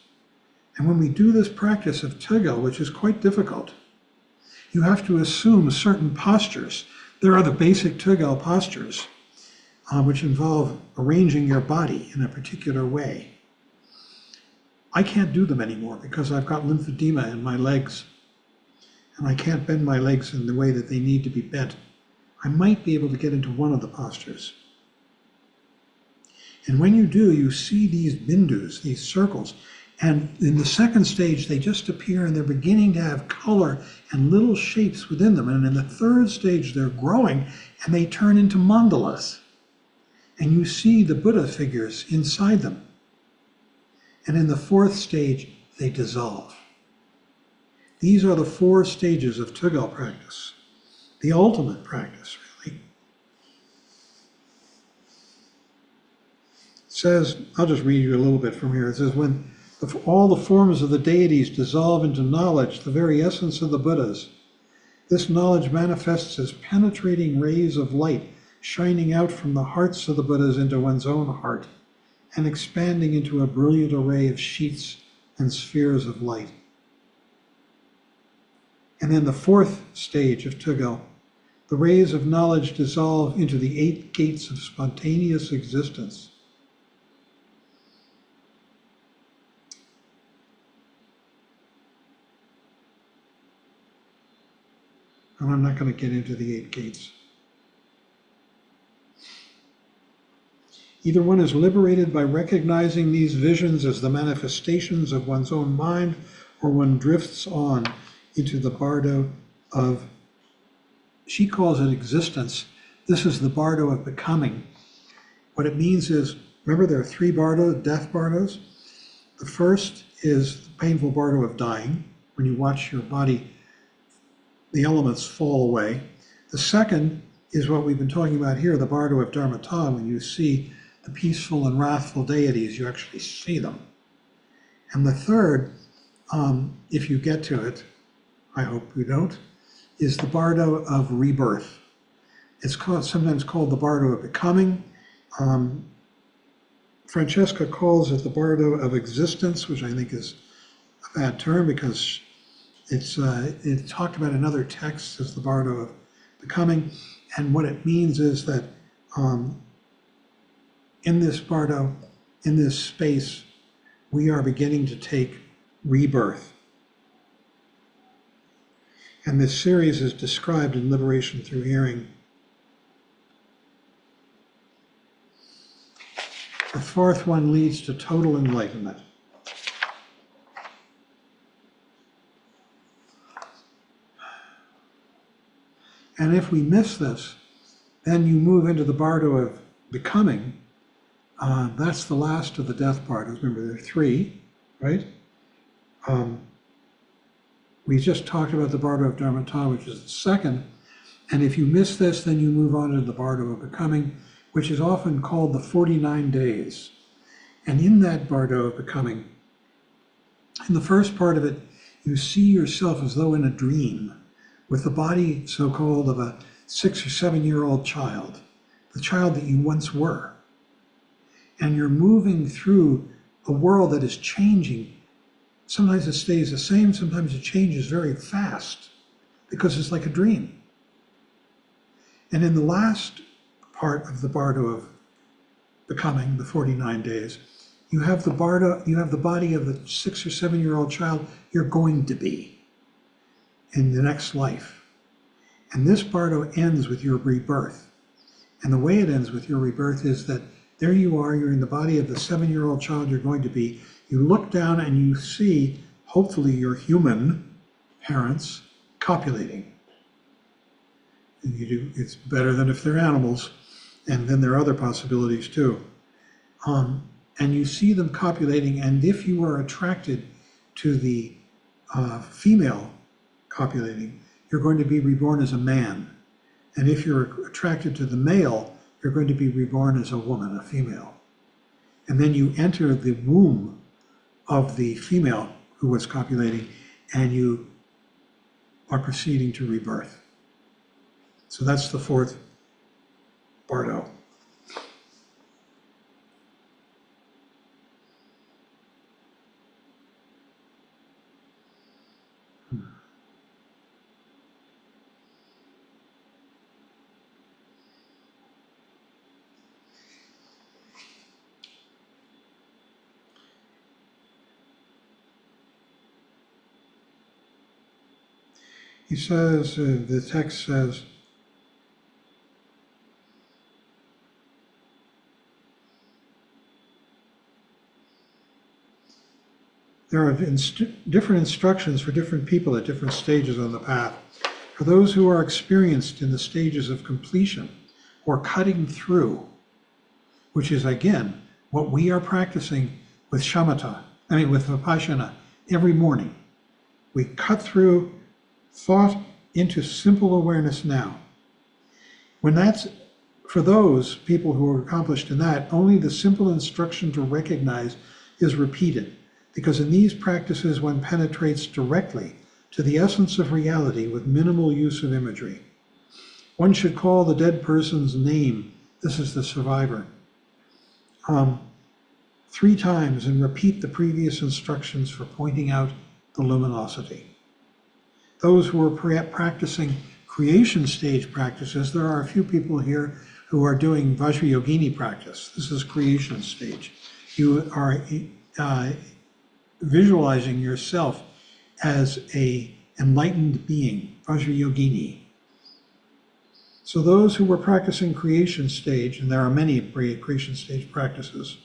[SPEAKER 1] And when we do this practice of Tegel, which is quite difficult, you have to assume certain postures. There are the basic Tegel postures, which involve arranging your body in a particular way. I can't do them anymore because I've got lymphedema in my legs, and I can't bend my legs in the way that they need to be bent. I might be able to get into one of the postures. And when you do, you see these bindus, these circles, and in the second stage, they just appear and they're beginning to have color and little shapes within them. And in the third stage, they're growing and they turn into mandalas. And you see the Buddha figures inside them. And in the fourth stage, they dissolve. These are the 4 stages of Tegel practice, the ultimate practice, really. It says, I'll just read you a little bit from here. It says, when all the forms of the deities dissolve into knowledge, the very essence of the Buddhas, this knowledge manifests as penetrating rays of light shining out from the hearts of the Buddhas into one's own heart and expanding into a brilliant array of sheets and spheres of light. And in the 4th stage of Tegel, the rays of knowledge dissolve into the 8 gates of spontaneous existence. And I'm not going to get into the 8 gates. Either one is liberated by recognizing these visions as the manifestations of one's own mind, or one drifts on into the bardo of, she calls it existence. This is the bardo of becoming. What it means is, remember there are 3 bardo, death bardos. The first is the painful bardo of dying, when you watch your body, the elements fall away. The second is what we've been talking about here, the bardo of dharmata, when you see the peaceful and wrathful deities, you actually see them. And the third, if you get to it, I hope you don't, is the bardo of rebirth. It's sometimes called the bardo of becoming. Francesca calls it the bardo of existence, which I think is a bad term because it's talked about in other texts as the bardo of becoming. And what it means is that in this bardo, in this space, we are beginning to take rebirth. And this series is described in Liberation Through Hearing. The 4th one leads to total enlightenment. And if we miss this, then you move into the bardo of becoming. That's the last of the death bardos. Remember, there are 3, right? We just talked about the bardo of dharmata, which is the second. And if you miss this, then you move on to the bardo of becoming, which is often called the 49 days. And in that bardo of becoming, in the first part of it, you see yourself as though in a dream, with the body so-called of a 6 or 7-year-old child, the child that you once were. And you're moving through a world that is changing. Sometimes it stays the same, sometimes it changes very fast, because it's like a dream. And in the last part of the bardo of becoming, the 49 days, you have the body of the 6 or 7-year-old child you're going to be in the next life. And this bardo ends with your rebirth. And the way it ends with your rebirth is that there you are, you're in the body of the 7-year-old child you're going to be. You look down and you see, hopefully, your human parents copulating. And it's better than if they're animals. And then there are other possibilities too. And you see them copulating, and if you are attracted to the female copulating, you're going to be reborn as a man. And if you're attracted to the male, you're going to be reborn as a woman, a female. And then you enter the womb of the female who was copulating, and you are proceeding to rebirth. So that's the fourth bardo. He says, the text says, there are different instructions for different people at different stages on the path. For those who are experienced in the stages of completion or cutting through, which is again what we are practicing with with Vipassana every morning. We cut through thought into simple awareness now. When that's, for those people who are accomplished in that, only the simple instruction to recognize is repeated, because in these practices one penetrates directly to the essence of reality with minimal use of imagery. One should call the dead person's name, this is the survivor, 3 times and repeat the previous instructions for pointing out the luminosity. Those who are practicing creation stage practices, there are a few people here who are doing Vajrayogini practice. This is creation stage. You are visualizing yourself as a enlightened being, Vajrayogini. So those who were practicing creation stage, and there are many creation stage practices,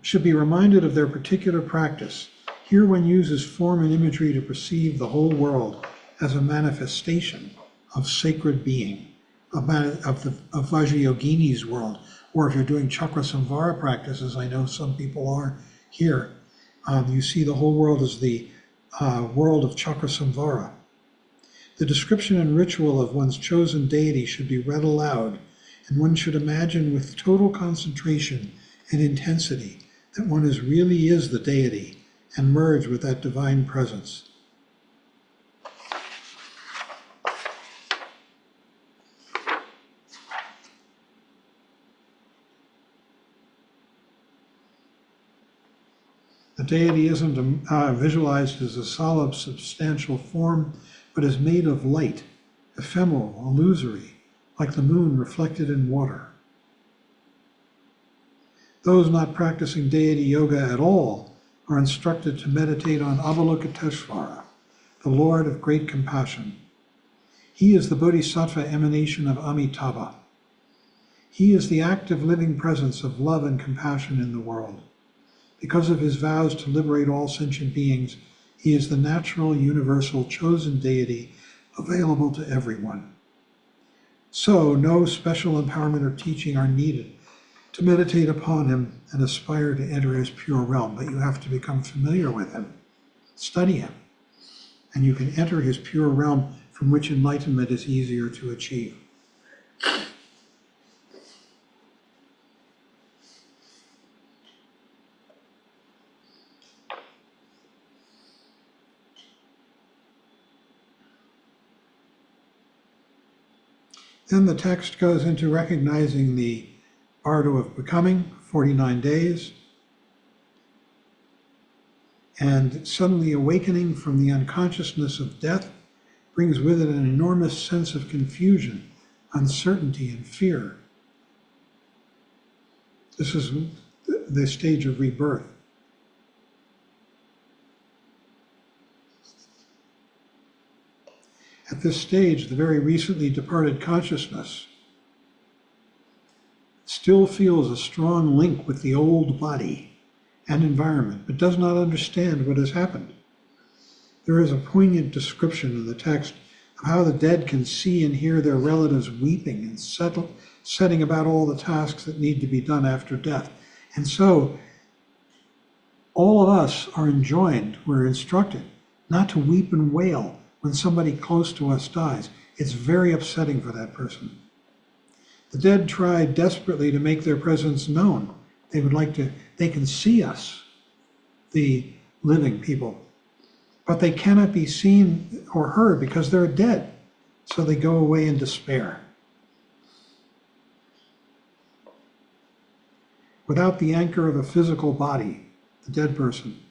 [SPEAKER 1] should be reminded of their particular practice. Here one uses form and imagery to perceive the whole world as a manifestation of sacred being, of Vajrayogini's world. Or if you're doing chakra samvara practices, I know some people are here, you see the whole world as the world of chakra samvara. The description and ritual of one's chosen deity should be read aloud, and one should imagine with total concentration and intensity that one really is the deity and merge with that divine presence. The deity isn't visualized as a solid, substantial form, but is made of light, ephemeral, illusory, like the moon reflected in water. Those not practicing deity yoga at all are instructed to meditate on Avalokiteshvara, the Lord of great compassion. He is the bodhisattva emanation of Amitabha. He is the active living presence of love and compassion in the world. Because of his vows to liberate all sentient beings, he is the natural, universal, chosen deity available to everyone. So, no special empowerment or teaching are needed to meditate upon him and aspire to enter his pure realm, but you have to become familiar with him, study him, and you can enter his pure realm from which enlightenment is easier to achieve. Then the text goes into recognizing the bardo of becoming, 49 days, and suddenly awakening from the unconsciousness of death brings with it an enormous sense of confusion, uncertainty, and fear. This is the stage of rebirth. At this stage, the very recently departed consciousness still feels a strong link with the old body and environment, but does not understand what has happened. There is a poignant description in the text of how the dead can see and hear their relatives weeping and setting about all the tasks that need to be done after death. And so all of us are enjoined, we're instructed, not to weep and wail when somebody close to us dies. It's very upsetting for that person. The dead try desperately to make their presence known. They can see us, the living people, but they cannot be seen or heard because they're dead. So they go away in despair. Without the anchor of a physical body, the dead person,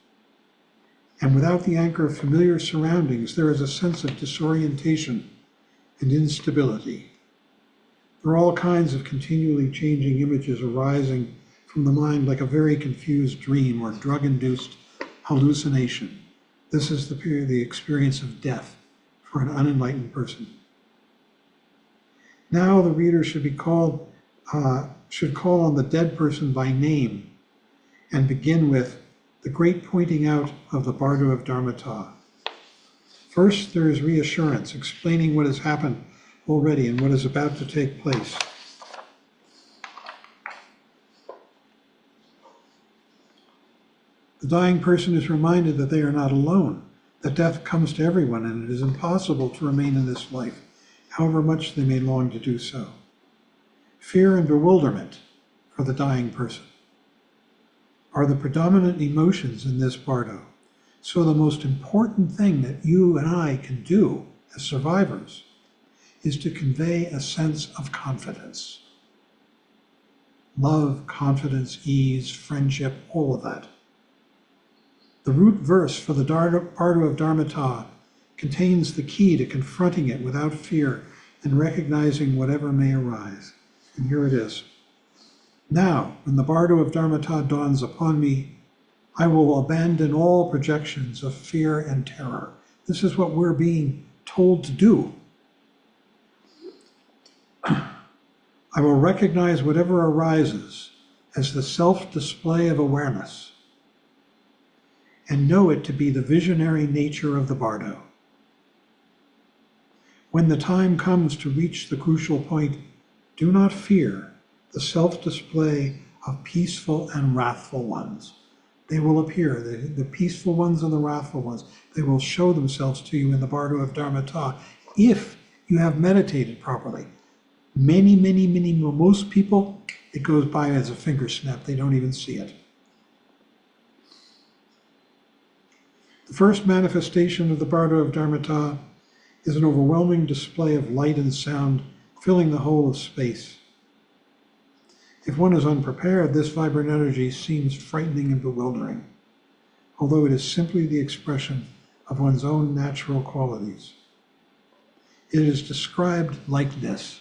[SPEAKER 1] and without the anchor of familiar surroundings, there is a sense of disorientation and instability. There are all kinds of continually changing images arising from the mind like a very confused dream or drug-induced hallucination. This is the experience of death for an unenlightened person. Now the reader should call on the dead person by name and begin with the great pointing out of the Bardo of Dharmata. First, there is reassurance, explaining what has happened already and what is about to take place. The dying person is reminded that they are not alone, that death comes to everyone and it is impossible to remain in this life, however much they may long to do so. Fear and bewilderment for the dying person are the predominant emotions in this bardo. So the most important thing that you and I can do as survivors is to convey a sense of confidence. Love, confidence, ease, friendship, all of that. The root verse for the Bardo of Dharmata contains the key to confronting it without fear and recognizing whatever may arise. And here it is. Now, when the Bardo of Dharmata dawns upon me, I will abandon all projections of fear and terror. This is what we're being told to do. I will recognize whatever arises as the self-display of awareness and know it to be the visionary nature of the bardo. When the time comes to reach the crucial point, do not fear the self-display of peaceful and wrathful ones. They will appear, the peaceful ones and the wrathful ones. They will show themselves to you in the Bardo of Dharmata if you have meditated properly. Most people, it goes by as a finger snap. They don't even see it. The first manifestation of the Bardo of Dharmata is an overwhelming display of light and sound filling the whole of space. If one is unprepared, this vibrant energy seems frightening and bewildering, although it is simply the expression of one's own natural qualities. It is described like this.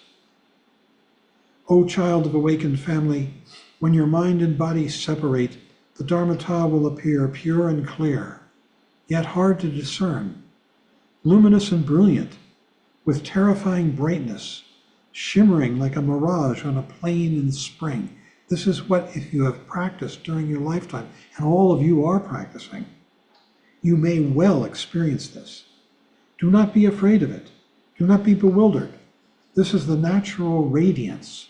[SPEAKER 1] O child of awakened family, when your mind and body separate, the Dharmata will appear pure and clear, yet hard to discern, luminous and brilliant, with terrifying brightness, shimmering like a mirage on a plain in spring. This is what, if you have practiced during your lifetime, and all of you are practicing, you may well experience this. Do not be afraid of it. Do not be bewildered. This is the natural radiance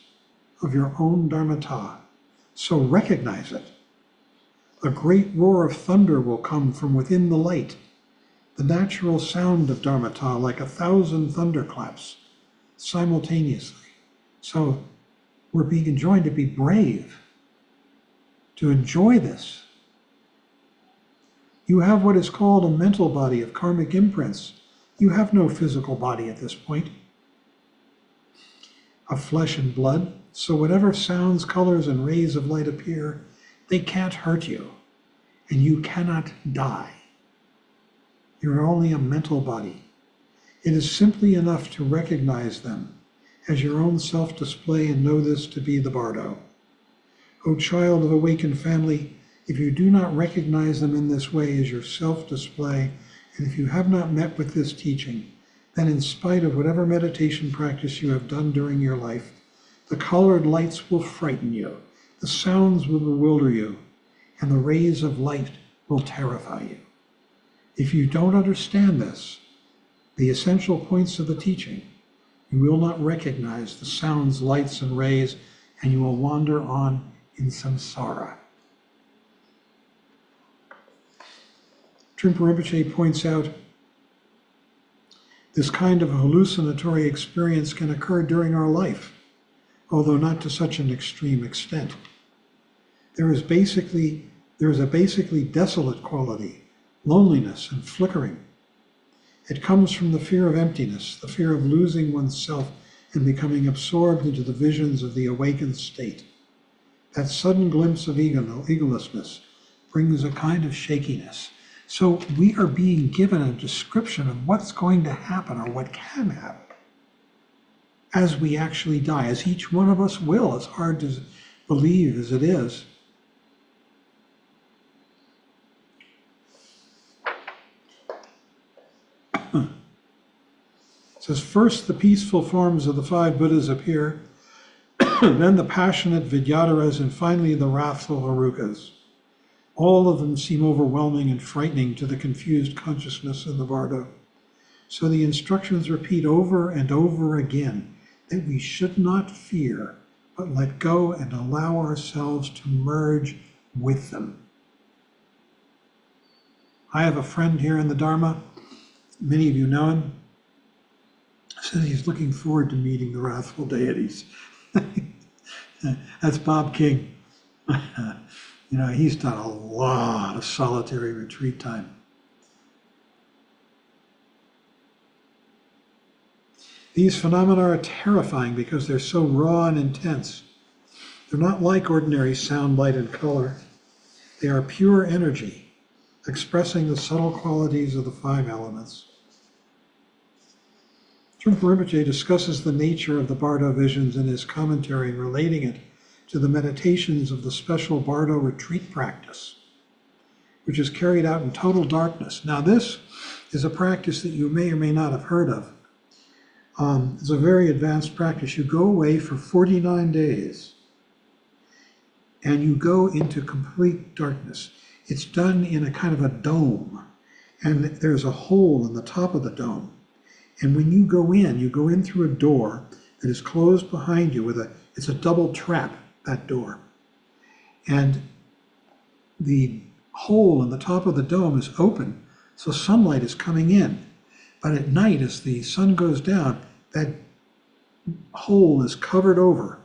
[SPEAKER 1] of your own Dharmata. So recognize it. A great roar of thunder will come from within the light, the natural sound of Dharmata like 1,000 thunderclaps simultaneously. So we're being enjoined to be brave, to enjoy this. You have what is called a mental body of karmic imprints. You have no physical body at this point of flesh and blood. So whatever sounds, colors, and rays of light appear, they can't hurt you, and you cannot die. You're only a mental body. It is simply enough to recognize them as your own self-display and know this to be the bardo. O child of awakened family, if you do not recognize them in this way as your self-display, and if you have not met with this teaching, then in spite of whatever meditation practice you have done during your life, the colored lights will frighten you, the sounds will bewilder you, and the rays of light will terrify you. If you don't understand this, the essential points of the teaching, You will not recognize the sounds, lights, and rays, and you will wander on in samsara. Trungpa Rinpoche points out this kind of hallucinatory experience can occur during our life, although not to such an extreme extent. There is a basically desolate quality, loneliness and flickering. It comes from the fear of emptiness, the fear of losing oneself and becoming absorbed into the visions of the awakened state. That sudden glimpse of egolessness brings a kind of shakiness. So we are being given a description of what's going to happen or what can happen as we actually die, as each one of us will, as hard to believe as it is. It says, first the peaceful forms of the five Buddhas appear, then the passionate Vidyadharas, and finally the wrathful Herukas. All of them seem overwhelming and frightening to the confused consciousness in the bardo. So the instructions repeat over and over again that we should not fear, but let go and allow ourselves to merge with them. I have a friend here in the Dharma. Many of you know him. Says he's looking forward to meeting the wrathful deities. That's Bob King. You know, he's done a lot of solitary retreat time. These phenomena are terrifying because they're so raw and intense. They're not like ordinary sound, light, and color. They are pure energy, expressing the subtle qualities of the five elements. Trungpa Rinpoche discusses the nature of the bardo visions in his commentary, relating it to the meditations of the special bardo retreat practice, which is carried out in total darkness. Now, this is a practice that you may or may not have heard of. It's a very advanced practice. You go away for 49 days, and you go into complete darkness. It's done in a kind of a dome, and there's a hole in the top of the dome. And when you go in through a door that is closed behind you it's a double trap, that door. And the hole in the top of the dome is open, so sunlight is coming in. But at night, as the sun goes down, that hole is covered over,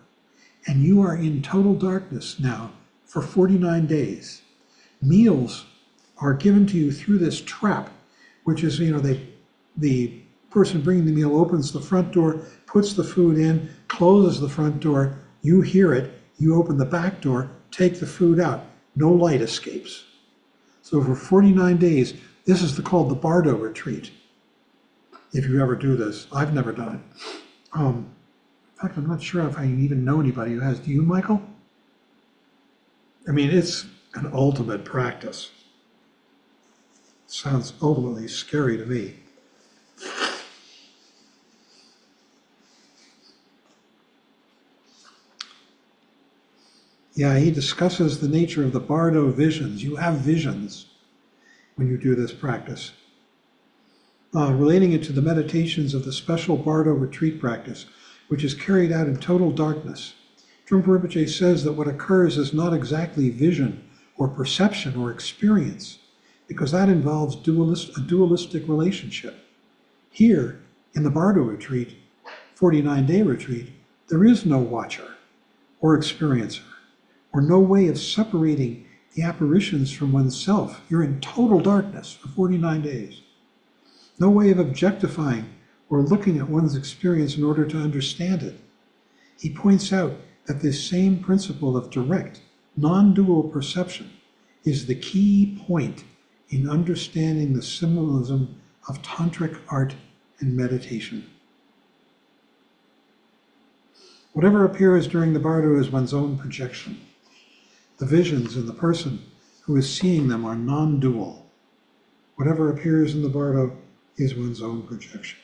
[SPEAKER 1] and you are in total darkness now for 49 days. Meals are given to you through this trap, which is, the person bringing the meal opens the front door, puts the food in, closes the front door, you hear it, you open the back door, take the food out. No light escapes. So for 49 days, this is called the bardo retreat. If you ever do this, I've never done it. In fact, I'm not sure if I even know anybody who has. Do you, Michael? I mean, it's an ultimate practice. Sounds ultimately scary to me. Yeah, he discusses the nature of the bardo visions. You have visions when you do this practice. Relating it to the meditations of the special bardo retreat practice, which is carried out in total darkness. Trungpa Rinpoche says that what occurs is not exactly vision or perception or experience, because that involves a dualistic relationship. Here, in the bardo retreat, 49-day retreat, there is no watcher or experiencer, or no way of separating the apparitions from oneself. You're in total darkness for 49 days. No way of objectifying or looking at one's experience in order to understand it. He points out that this same principle of direct, non-dual perception is the key point in understanding the symbolism of tantric art and meditation. Whatever appears during the bardo is one's own projection. The visions in the person who is seeing them are non-dual. Whatever appears in the bardo is one's own projection.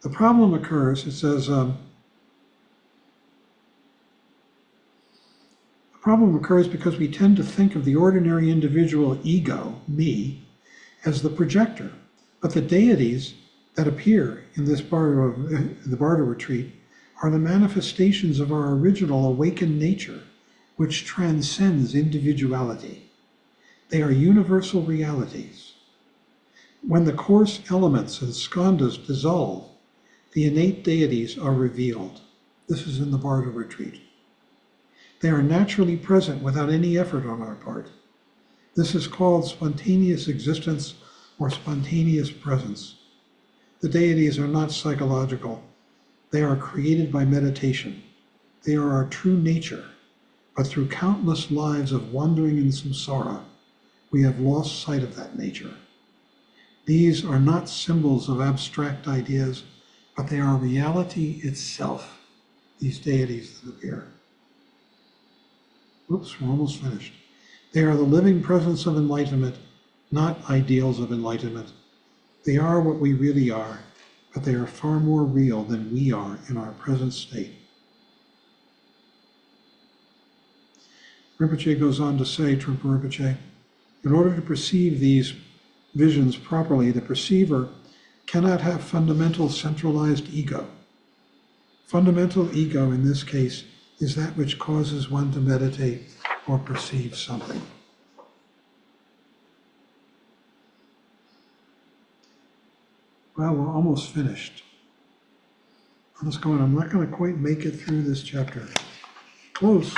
[SPEAKER 1] The problem occurs, it says, the problem occurs because we tend to think of the ordinary individual ego, me, as the projector. But the deities that appear in this the Bardo retreat are the manifestations of our original awakened nature, which transcends individuality. They are universal realities. When the coarse elements and skandhas dissolve, the innate deities are revealed. This is in the Bardo retreat. They are naturally present without any effort on our part. This is called spontaneous existence or spontaneous presence. The deities are not psychological. They are created by meditation. They are our true nature, but through countless lives of wandering in samsara, we have lost sight of that nature. These are not symbols of abstract ideas, but they are reality itself, these deities that appear. Oops, we're almost finished. They are the living presence of enlightenment, not ideals of enlightenment. They are what we really are, but they are far more real than we are in our present state. Rinpoche goes on to say, Trungpa Rinpoche, in order to perceive these visions properly, the perceiver cannot have fundamental centralized ego. Fundamental ego in this case is that which causes one to meditate or perceive something. Well, we're almost finished. Let's go on. I'm not going to quite make it through this chapter. Close.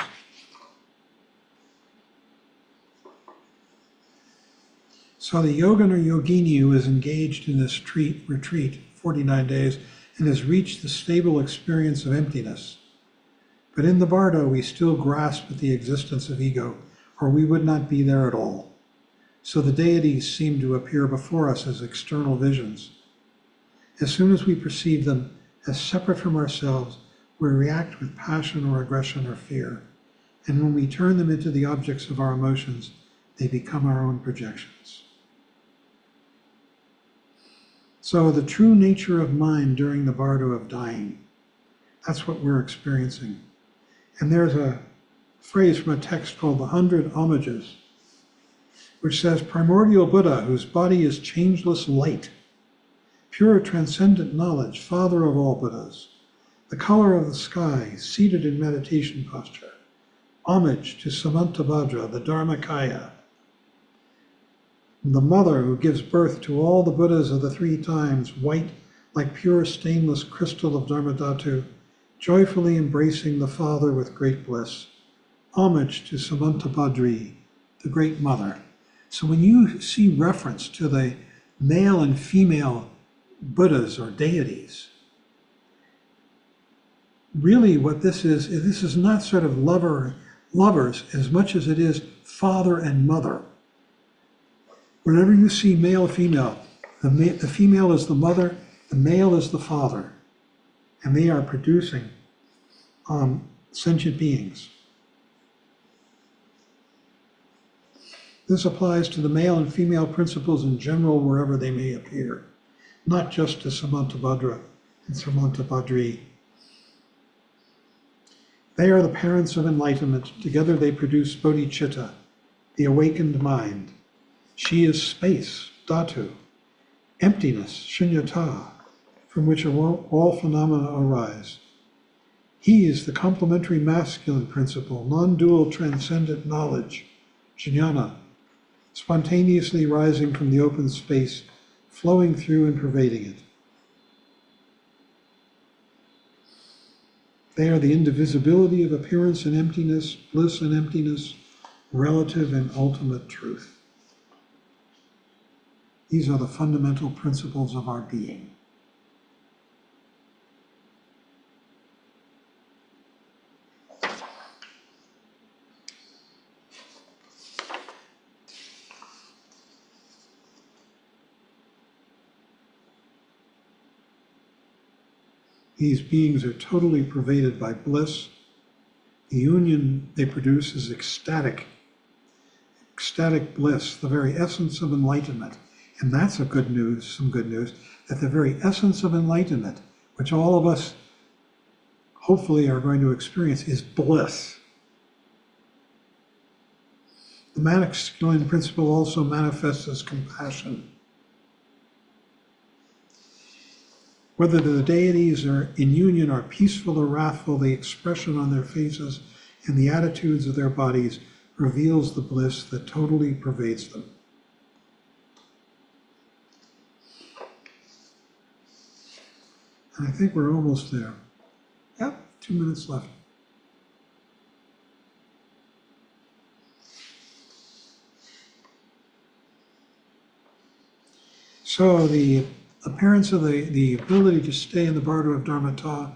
[SPEAKER 1] So the yogin or yogini who is engaged in this retreat, 49 days, and has reached the stable experience of emptiness. But in the Bardo, we still grasp at the existence of ego, or we would not be there at all. So the deities seem to appear before us as external visions. As soon as we perceive them as separate from ourselves, we react with passion or aggression or fear. And when we turn them into the objects of our emotions, they become our own projections. So the true nature of mind during the Bardo of dying, that's what we're experiencing. And there's a phrase from a text called the 100 Homages, which says, primordial Buddha, whose body is changeless light, pure transcendent knowledge, father of all Buddhas, the color of the sky, seated in meditation posture, homage to Samantabhadra, the Dharmakaya, the mother who gives birth to all the Buddhas of the three times, white like pure stainless crystal of Dharmadhatu, joyfully embracing the Father with great bliss. Homage to Samantabhadri, the great mother. So when you see reference to the male and female Buddhas or deities, really what this is not sort of lovers as much as it is father and mother. Whenever you see male, female, the female is the mother, the male is the father, and they are producing sentient beings. This applies to the male and female principles in general wherever they may appear, not just to Samantabhadra and Samantabhadri. They are the parents of enlightenment. Together they produce bodhicitta, the awakened mind. She is space, dhatu, emptiness, shunyata, from which all phenomena arise. He is the complementary masculine principle, non-dual transcendent knowledge, jnana, spontaneously rising from the open space, flowing through and pervading it. They are the indivisibility of appearance and emptiness, bliss and emptiness, relative and ultimate truth. These are the fundamental principles of our being. These beings are totally pervaded by bliss. The union they produce is ecstatic bliss, the very essence of enlightenment. And that's some good news, that the very essence of enlightenment, which all of us hopefully are going to experience, is bliss. The masculine principle also manifests as compassion, Whether the deities are in union are peaceful or wrathful, the expression on their faces and the attitudes of their bodies reveals the bliss that totally pervades them. And I think we're almost there. Yep, 2 minutes left. So the appearance of the ability to stay in the Bardo of Dharmata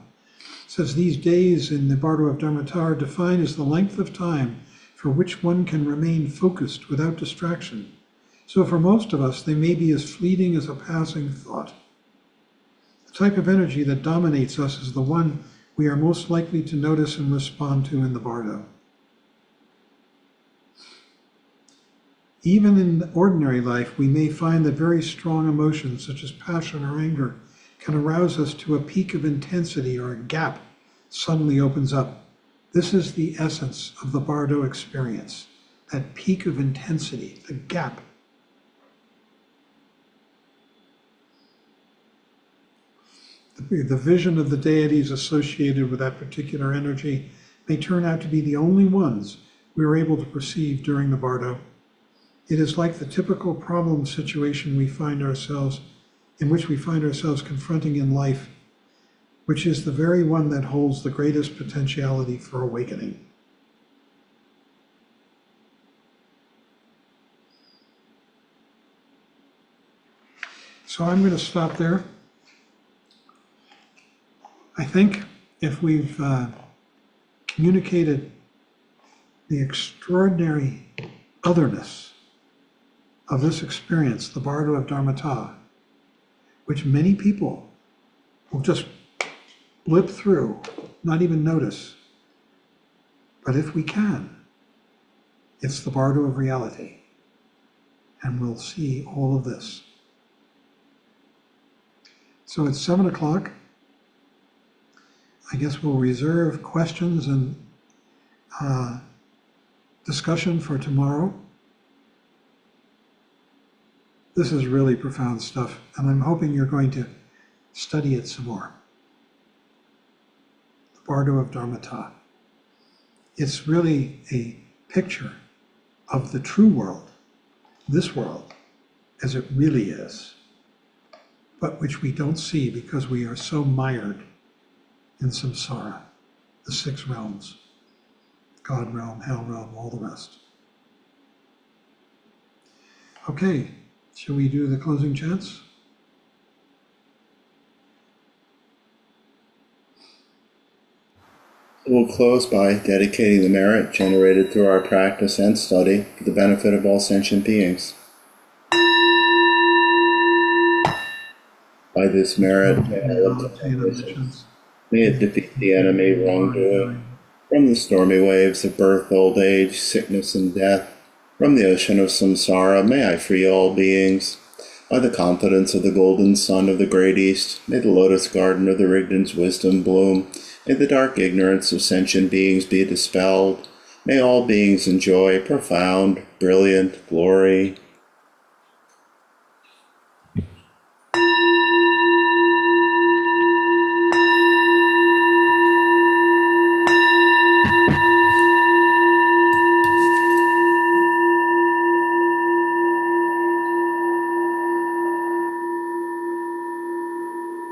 [SPEAKER 1] says these days in the Bardo of Dharmata are defined as the length of time for which one can remain focused without distraction. So for most of us, they may be as fleeting as a passing thought. The type of energy that dominates us is the one we are most likely to notice and respond to in the Bardo. Even in ordinary life, we may find that very strong emotions, such as passion or anger, can arouse us to a peak of intensity, or a gap suddenly opens up. This is the essence of the Bardo experience, that peak of intensity, the gap. The vision of the deities associated with that particular energy may turn out to be the only ones we are able to perceive during the Bardo. It is like the typical problem situation in which we find ourselves confronting in life, which is the very one that holds the greatest potentiality for awakening. So I'm going to stop there. I think if we've communicated the extraordinary otherness of this experience, the Bardo of Dharmata, which many people will just blip through, not even notice. But if we can, it's the Bardo of reality, and we'll see all of this. So it's 7 o'clock. I guess we'll reserve questions and discussion for tomorrow. This is really profound stuff, and I'm hoping you're going to study it some more. The Bardo of Dharmata. It's really a picture of the true world, this world, as it really is, but which we don't see because we are so mired in samsara, the 6 realms, God realm, hell realm, all the rest. Okay, shall we do the closing chants?
[SPEAKER 2] We'll close by dedicating the merit generated through our practice and study for the benefit of all sentient beings. By this merit, may it defeat the enemy, wrongdoing, from the stormy waves of birth, old age, sickness, and death. From the ocean of samsara, may I free all beings. By the confidence of the golden sun of the great east, may the lotus garden of the Rigdon's wisdom bloom. May the dark ignorance of sentient beings be dispelled. May all beings enjoy profound, brilliant glory.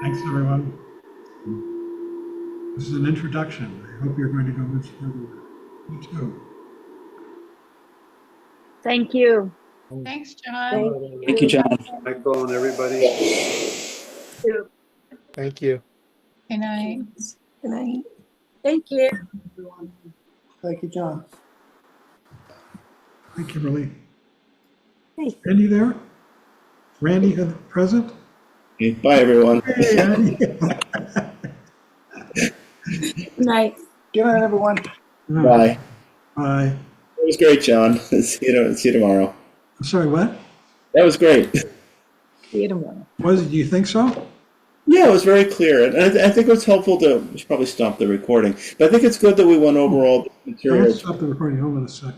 [SPEAKER 1] Thanks, everyone. This is an introduction. I hope you're going to go much further. Me too.
[SPEAKER 3] Thank you.
[SPEAKER 4] Thanks, John.
[SPEAKER 5] Thank you, John.
[SPEAKER 6] Michael and everybody.
[SPEAKER 5] Thank you.
[SPEAKER 4] Good night.
[SPEAKER 3] Good night. Thank you.
[SPEAKER 7] Thank you, John.
[SPEAKER 1] Hi, Kimberly.
[SPEAKER 3] Hey.
[SPEAKER 1] Randy there? Randy present?
[SPEAKER 2] Bye, everyone.
[SPEAKER 1] Hey, Randy.
[SPEAKER 3] Good night.
[SPEAKER 7] Good night, everyone.
[SPEAKER 2] Bye.
[SPEAKER 1] Bye.
[SPEAKER 2] It was great, John. See you tomorrow.
[SPEAKER 1] I'm sorry, what?
[SPEAKER 2] That was great.
[SPEAKER 3] See you tomorrow.
[SPEAKER 1] Was it? Do you think so?
[SPEAKER 2] Yeah, it was very clear. And I think it was helpful we should probably stop the recording. But I think it's good that we went over all the
[SPEAKER 1] Let's
[SPEAKER 2] materials.
[SPEAKER 1] stop the recording. Hold on a sec.